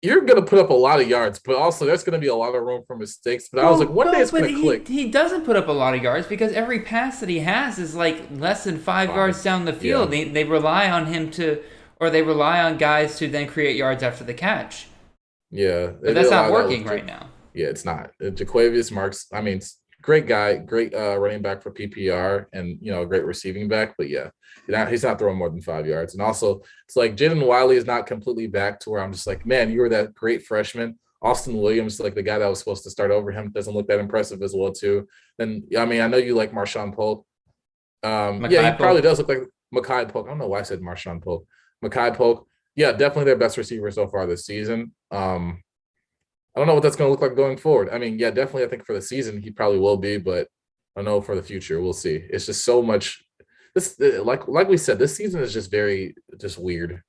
you're going to put up a lot of yards, but also there's going to be a lot of room for mistakes. But I was like, one day it's going to click. He doesn't put up a lot of yards because every pass that he has is like less than 5 yards down the field. Yeah. They rely on him they rely on guys to then create yards after the catch. Yeah. But that's not working right now. Yeah, it's not. Jaquavius Marks, I mean, great guy, great running back for PPR, and great receiving back. But yeah, he's not throwing more than 5 yards. And also, it's like Jaden Wiley is not completely back to where I'm just like, man, you were that great freshman. Austin Williams, like the guy that was supposed to start over him, doesn't look that impressive as well too. Then I mean, I know you like Marshawn Polk. He probably does look like Mekhi Polk. I don't know why I said Marshawn Polk. Mekhi Polk. Yeah, definitely their best receiver so far this season. I don't know what that's going to look like going forward. I mean, yeah, definitely I think for the season he probably will be, but I don't know for the future. We'll see. It's just so much. This like we said, this season is just just weird.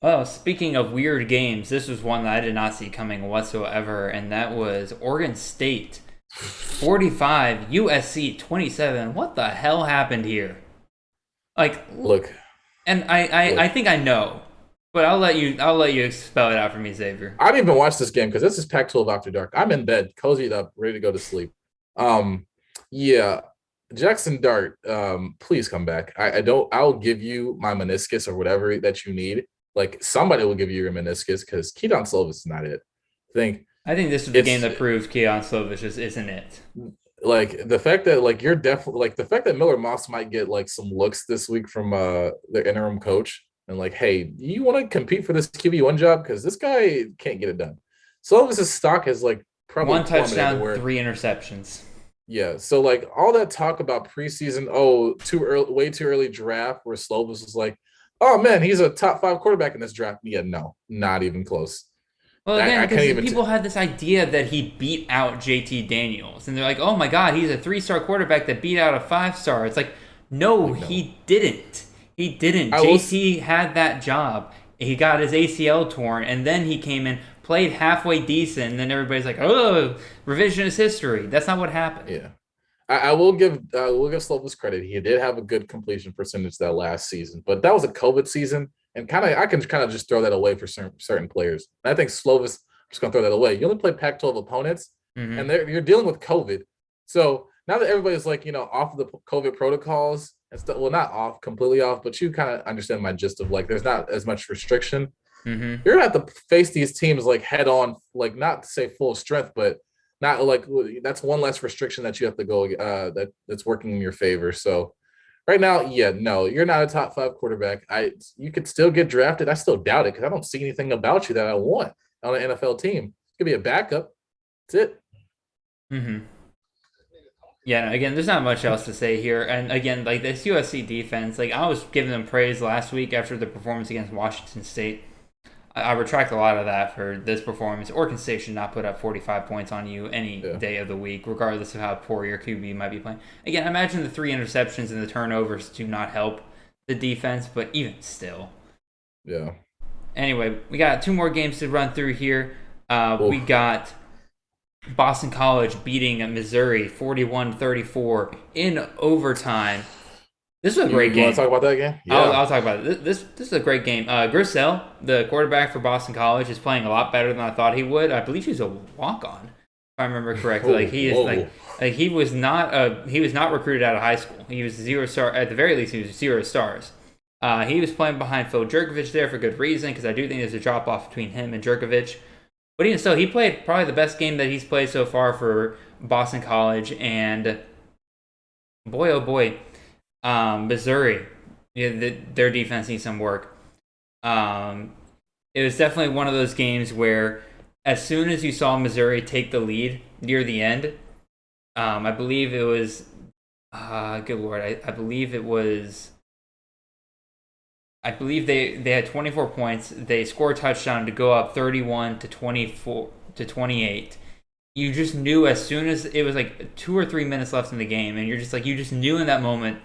Oh, speaking of weird games, this was one that I did not see coming whatsoever, and that was Oregon State 45, USC 27. What the hell happened here? Like, look, and I think I know. But I'll let you spell it out for me, Xavier. I didn't even watch this game because this is Pac-12 after dark. I'm in bed, cozied up, ready to go to sleep. Yeah, Jackson Dart, please come back. I'll give you my meniscus or whatever that you need. Like somebody will give you your meniscus because Keaton Slovis is not it. I think this is the game that proves Keaton Slovis just isn't it. Like the fact that like you're definitely like the fact that Miller Moss might get like some looks this week from their interim coach. And like, hey, you want to compete for this QB1 job? Because this guy can't get it done. Slovis's stock is like probably 1 touchdown, 3 interceptions. Yeah, so like all that talk about preseason, too early, way too early draft, where Slovis was like, oh man, he's a top 5 quarterback in this draft. Yeah, no, not even close. Well, again, because people had this idea that he beat out JT Daniels, and they're like, oh my god, he's a 3-star quarterback that beat out a 5-star. It's like, no, he didn't. He didn't. JT had that job. He got his ACL torn, and then he came in, played halfway decent, and then everybody's like, oh, revisionist history. That's not what happened. Yeah. I will give Slovis credit. He did have a good completion percentage that last season, but that was a COVID season, and I can just throw that away for certain players. And I think Slovis, I'm just going to throw that away. You only play Pac-12 opponents, and you're dealing with COVID. So now that everybody's like, off of the COVID protocols, well, not completely off, but you kind of understand my gist of like, there's not as much restriction. You're gonna have to face these teams like head on, like not to say full strength, but not like that's one less restriction that you have to go that's working in your favor. So right now, yeah, no, you're not a top 5 quarterback. You could still get drafted. I still doubt it because I don't see anything about you that I want on an NFL team. You could be a backup. That's it. Yeah, again, there's not much else to say here. And again, like this USC defense, like I was giving them praise last week after the performance against Washington State. I retract a lot of that for this performance. Oregon State should not put up 45 points on you any day of the week, regardless of how poor your QB might be playing. Again, I imagine the 3 interceptions and the turnovers do not help the defense, but even still. Yeah. Anyway, we got 2 more games to run through here. We got Boston College beating Missouri 41-34 in overtime. This was a great game. You want to talk about that game? Yeah. I'll talk about it. This is a great game. Grissel, the quarterback for Boston College, is playing a lot better than I thought he would. I believe he's a walk-on, if I remember correctly. He was not recruited out of high school. He was 0 star at the very least. He was 0 stars. He was playing behind Phil Jerkovich there for good reason, because I do think there's a drop off between him and Jerkovich. But even still, he played probably the best game that he's played so far for Boston College, and boy, oh boy. Missouri, their defense needs some work. It was definitely one of those games where as soon as you saw Missouri take the lead near the end, I believe it was, good Lord, I believe they had 24 points. They scored a touchdown to go up 31-24 to 28. You just knew as soon as it was like 2 or 3 minutes left in the game, and you just knew in that moment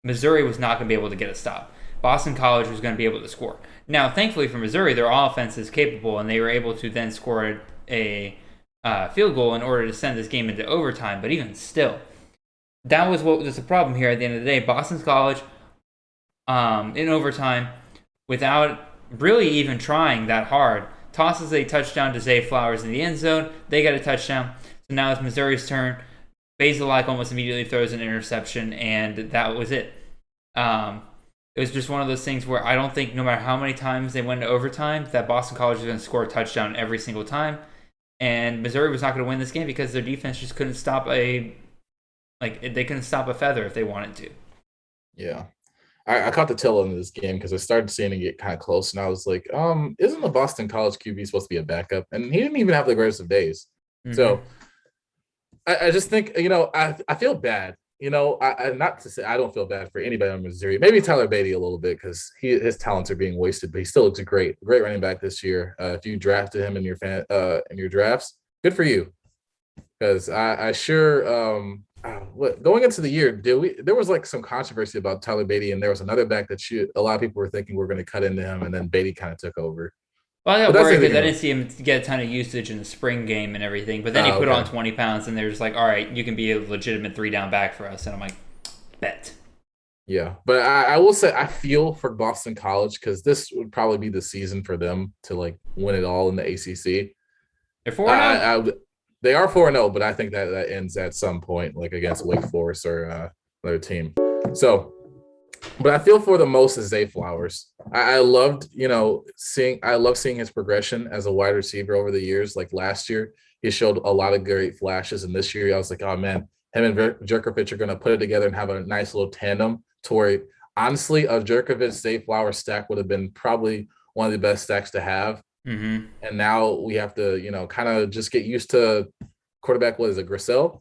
Missouri was not going to be able to get a stop. Boston College was going to be able to score. Now, thankfully for Missouri, their offense is capable, and they were able to then score a field goal in order to send this game into overtime. But even still, that was what was the problem here at the end of the day. Boston College, in overtime, without really even trying that hard, tosses a touchdown to Zay Flowers in the end zone. They get a touchdown. So now it's Missouri's turn. Bazelak almost immediately throws an interception, and that was it. It was just one of those things where I don't think no matter how many times they went into overtime, that Boston College was going to score a touchdown every single time. And Missouri was not going to win this game because their defense just couldn't stop they couldn't stop a feather if they wanted to. Yeah. I caught the tail end of this game because I started seeing it get kind of close, and I was like, isn't the Boston College QB supposed to be a backup? And he didn't even have the greatest of days. Mm-hmm. So I just think, I feel bad. I not to say I don't feel bad for anybody on Missouri. Maybe Tyler Beatty a little bit because his talents are being wasted, but he still looks great running back this year. If you drafted him in your drafts, good for you. Because I sure going into the year, there was like some controversy about Tyler Beatty, and there was another back that a lot of people were thinking were going to cut into him, and then Beatty kind of took over. Well, I got worried because I didn't see him get a ton of usage in the spring game and everything. But then he put on 20 pounds, and they're just like, all right, you can be a legitimate 3-down back for us. And I'm like, bet. Yeah, but I will say I feel for Boston College because this would probably be the season for them to like win it all in the ACC. They're 4-0? They are 4-0, but I think that ends at some point, like against Wake Forest or another team. So, but I feel for the most is Zay Flowers. I loved, seeing his progression as a wide receiver over the years. Like last year, he showed a lot of great flashes, and this year I was like, oh man, him and Jerkovich are going to put it together and have a nice little tandem. To where, honestly, a Jerkovich Zay Flowers stack would have been probably one of the best stacks to have. Mm-hmm. And now we have to, kind of just get used to quarterback. What is it, Grissel?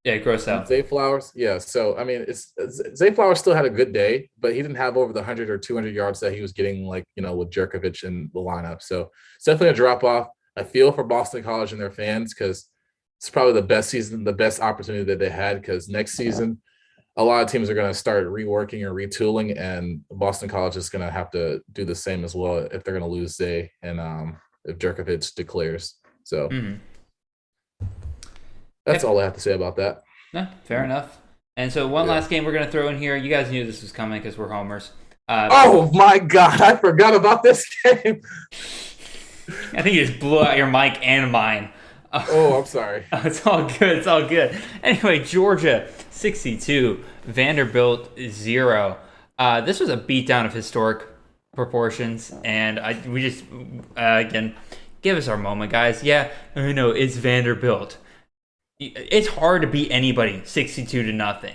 Yeah, Grissel. Zay Flowers. Yeah. So, I mean, Zay Flowers still had a good day, but he didn't have over the 100 or 200 yards that he was getting, with Jerkovich in the lineup. So it's definitely a drop off. I feel for Boston College and their fans because it's probably the best season, the best opportunity that they had, because next season, a lot of teams are going to start reworking or retooling, and Boston College is going to have to do the same as well if they're going to lose Zay and if Jerkovich declares. So that's all I have to say about that. No, fair enough. And so one last game we're going to throw in here. You guys knew this was coming because we're homers. Oh, my God. I forgot about this game. I think you just blew out your mic and mine. I'm sorry. It's all good. It's all good. Anyway, Georgia 62, Vanderbilt 0. This was a beatdown of historic proportions, and we just again, give us our moment, guys. Yeah, I know it's Vanderbilt. It's hard to beat anybody 62-0,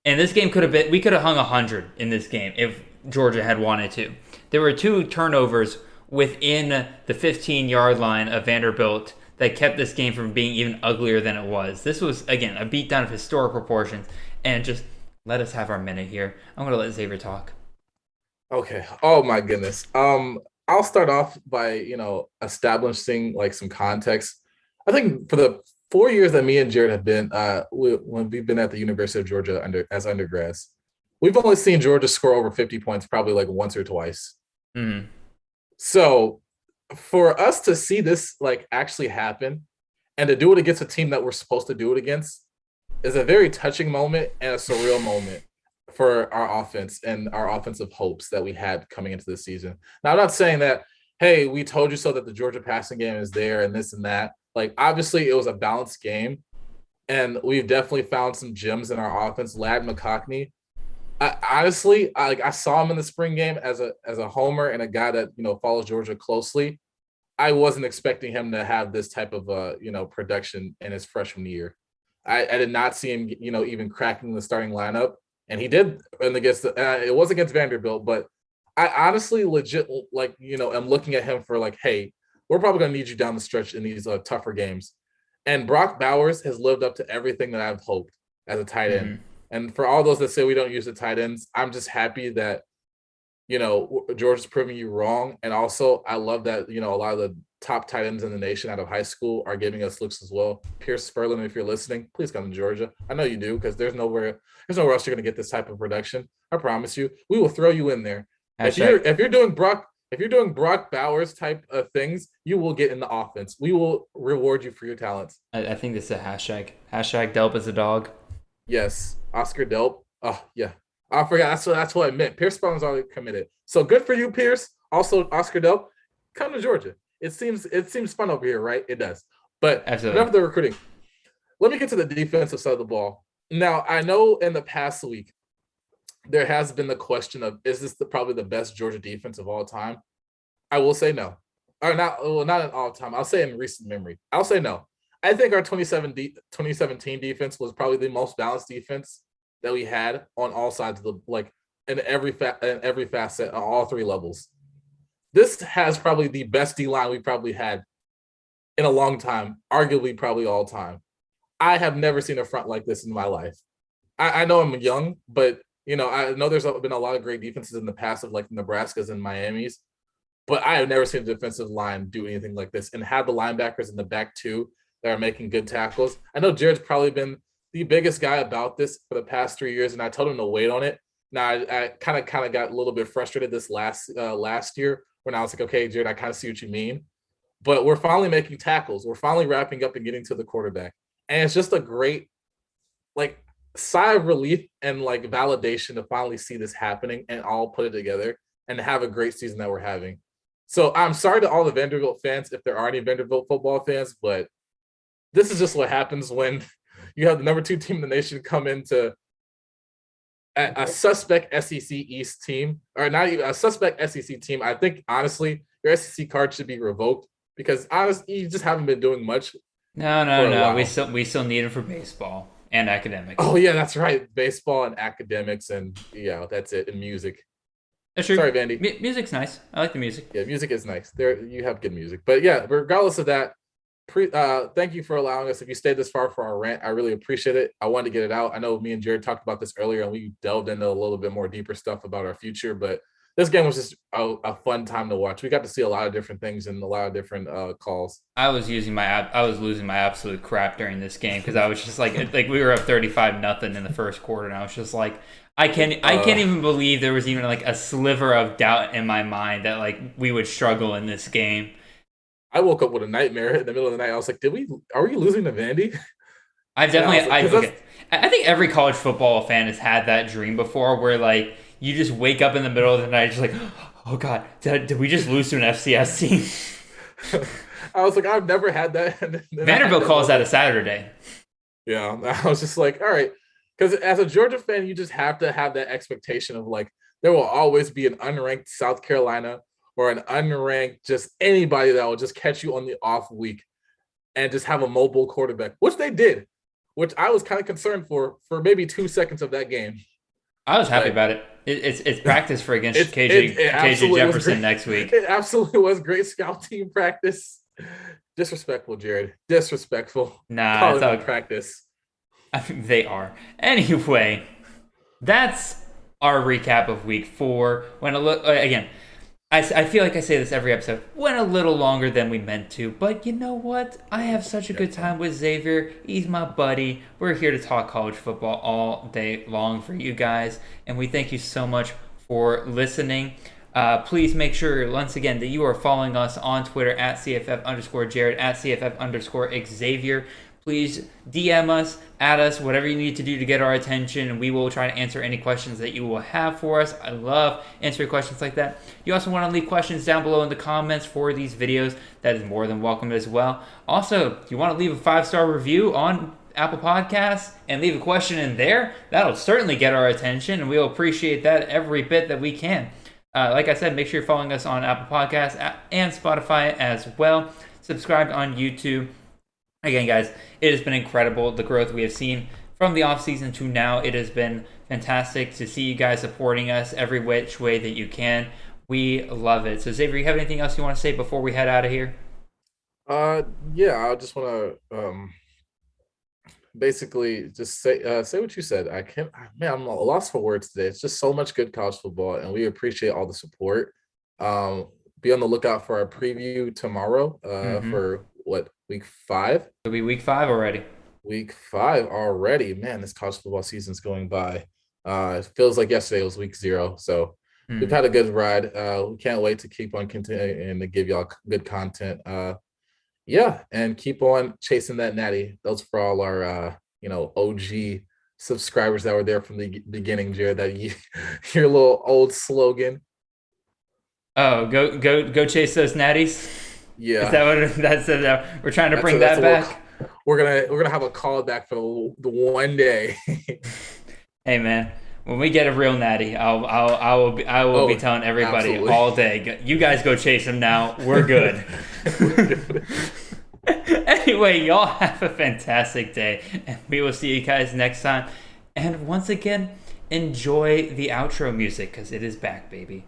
and this game we could have hung 100 in this game if Georgia had wanted to. There were 2 turnovers within the 15-yard line of Vanderbilt that kept this game from being even uglier than it was. This was, again, a beatdown of historic proportions. And just let us have our minute here. I'm going to let Xavier talk. Okay. Oh my goodness. I'll start off by, establishing like some context. I think for the 4 years that me and Jared have been, when we've been at the University of Georgia as undergrads, we've only seen Georgia score over 50 points probably like once or twice. Mm-hmm. So for us to see this like actually happen and to do it against a team that we're supposed to do it against is a very touching moment and a surreal moment for our offense and our offensive hopes that we had coming into this season. Now, I'm not saying that, hey, we told you so that the Georgia passing game is there and this and that. Like, obviously, it was a balanced game, and we've definitely found some gems in our offense. Ladd McConkey, I saw him in the spring game as a homer and a guy that follows Georgia closely. I wasn't expecting him to have this type of production in his freshman year. I did not see him even cracking the starting lineup, and he did. And it was against Vanderbilt, but I honestly legit am looking at him for like, hey, we're probably going to need you down the stretch in these tougher games. And Brock Bowers has lived up to everything that I've hoped as a tight end. Mm-hmm. And for all those that say we don't use the tight ends, I'm just happy that, George is proving you wrong. And also I love that, a lot of the top tight ends in the nation out of high school are giving us looks as well. Pierce Spurlin, if you're listening, please come to Georgia. I know you do, because there's nowhere else you're going to get this type of production. I promise you, we will throw you in there. If you're doing Brock Bowers type of things, you will get in the offense. We will reward you for your talents. I think this is a hashtag. Hashtag Delp is a dog. Yes. Oscar Delp. Oh, yeah. I forgot. That's what I meant. Pierce Spurlin's already committed. So good for you, Pierce. Also, Oscar Delp, come to Georgia. It seems fun over here, right? It does. But absolutely. Enough of the recruiting. Let me get to the defensive side of the ball. Now, I know in the past week, there has been the question of, is this probably the best Georgia defense of all time? I will say no. Or not in all time. I'll say in recent memory. I'll say no. I think our 2017 defense was probably the most balanced defense that we had on all sides of in every facet on all three levels. This has probably the best D-line we probably had in a long time, arguably probably all time. I have never seen a front like this in my life. I know I'm young, but I know there's been a lot of great defenses in the past of like Nebraskas and Miamis, but I have never seen a defensive line do anything like this and have the linebackers in the back too that are making good tackles. I know Jared's probably been the biggest guy about this for the past 3 years, and I told him to wait on it. Now I kind of got a little bit frustrated this last year when I was like, okay, Jared, I kind of see what you mean, but we're finally making tackles. We're finally wrapping up and getting to the quarterback, and it's just a great sigh of relief and validation to finally see this happening and all put it together and have a great season that we're having. So I'm sorry to all the Vanderbilt fans, if there are any Vanderbilt football fans, but this is just what happens when you have the number 2 team in the nation come into a suspect SEC East team, or not even a suspect SEC team. I think, honestly, your SEC card should be revoked because, honestly, you just haven't been doing much. No. We still need it for baseball and academics. Oh, yeah, that's right. Baseball and academics, and, yeah, that's it, and music. That's true. Sorry, Vandy. Music's nice. I like the music. Yeah, music is nice. There, you have good music. But, yeah, regardless of that, thank you for allowing us. If you stayed this far for our rant, I really appreciate it. I wanted to get it out. I know me and Jared talked about this earlier, and we delved into a little bit more deeper stuff about our future, but this game was just a fun time to watch. We got to see a lot of different things and a lot of different calls. I was losing my absolute crap during this game because I was just like we were up 35-0 in the first quarter, and I was just like, I can't even believe there was even a sliver of doubt in my mind that we would struggle in this game. I woke up with a nightmare in the middle of the night. I was like, are we losing to Vandy? I think every college football fan has had that dream before where you just wake up in the middle of the night just oh God, did we just lose to an FCS team? I was like, I've never had that. Vanderbilt calls that a Saturday. Yeah, I was just like, all right. Because as a Georgia fan, you just have to have that expectation of there will always be an unranked South Carolina or an unranked just anybody that will just catch you on the off week and just have a mobile quarterback, which they did, which I was kind of concerned for maybe 2 seconds of that game. I was happy about it. It's practice for against KJ Jefferson next week. It absolutely was great scout team practice. Disrespectful, Jared. Disrespectful. Nah, Call it's it all my practice. I mean, they are. Anyway, that's our recap of week 4. Again, I feel like I say this every episode. Went a little longer than we meant to, but you know what? I have such a good time with Xavier. He's my buddy. We're here to talk college football all day long for you guys, and we thank you so much for listening. Please make sure, once again, that you are following us on Twitter at CFF_Jared, at CFF_Xavier. Please DM us, add us, whatever you need to do to get our attention, and we will try to answer any questions that you will have for us. I love answering questions like that. You also want to leave questions down below in the comments for these videos. That is more than welcome as well. Also, if you want to leave a 5-star review on Apple Podcasts and leave a question in there, that'll certainly get our attention, and we'll appreciate that every bit that we can. Like I said, make sure you're following us on Apple Podcasts and Spotify as well. Subscribe on YouTube. Again, guys, it has been incredible, the growth we have seen from the offseason to now. It has been fantastic to see you guys supporting us every which way that you can. We love it. So, Xavier, you have anything else you want to say before we head out of here? Yeah, I just want to basically just say what you said. I'm a loss for words today. It's just so much good college football, and we appreciate all the support. Be on the lookout for our preview tomorrow for week 5? It'll be week 5 already. Week 5 already. Man, this college football season's going by. It feels like yesterday was week 0. So we've had a good ride. We can't wait to keep on continuing and to give y'all good content. And keep on chasing that natty. Those for all our OG subscribers that were there from the beginning, Jared. Your little old slogan. Oh, go chase those natties. Yeah, is that what that's? We're trying to bring that back. We're gonna have a call back for the one day. Hey man, when we get a real natty, I will be telling everybody absolutely. All day. You guys go chase them now. We're good. Anyway, y'all have a fantastic day, and we will see you guys next time. And once again, enjoy the outro music because it is back, baby.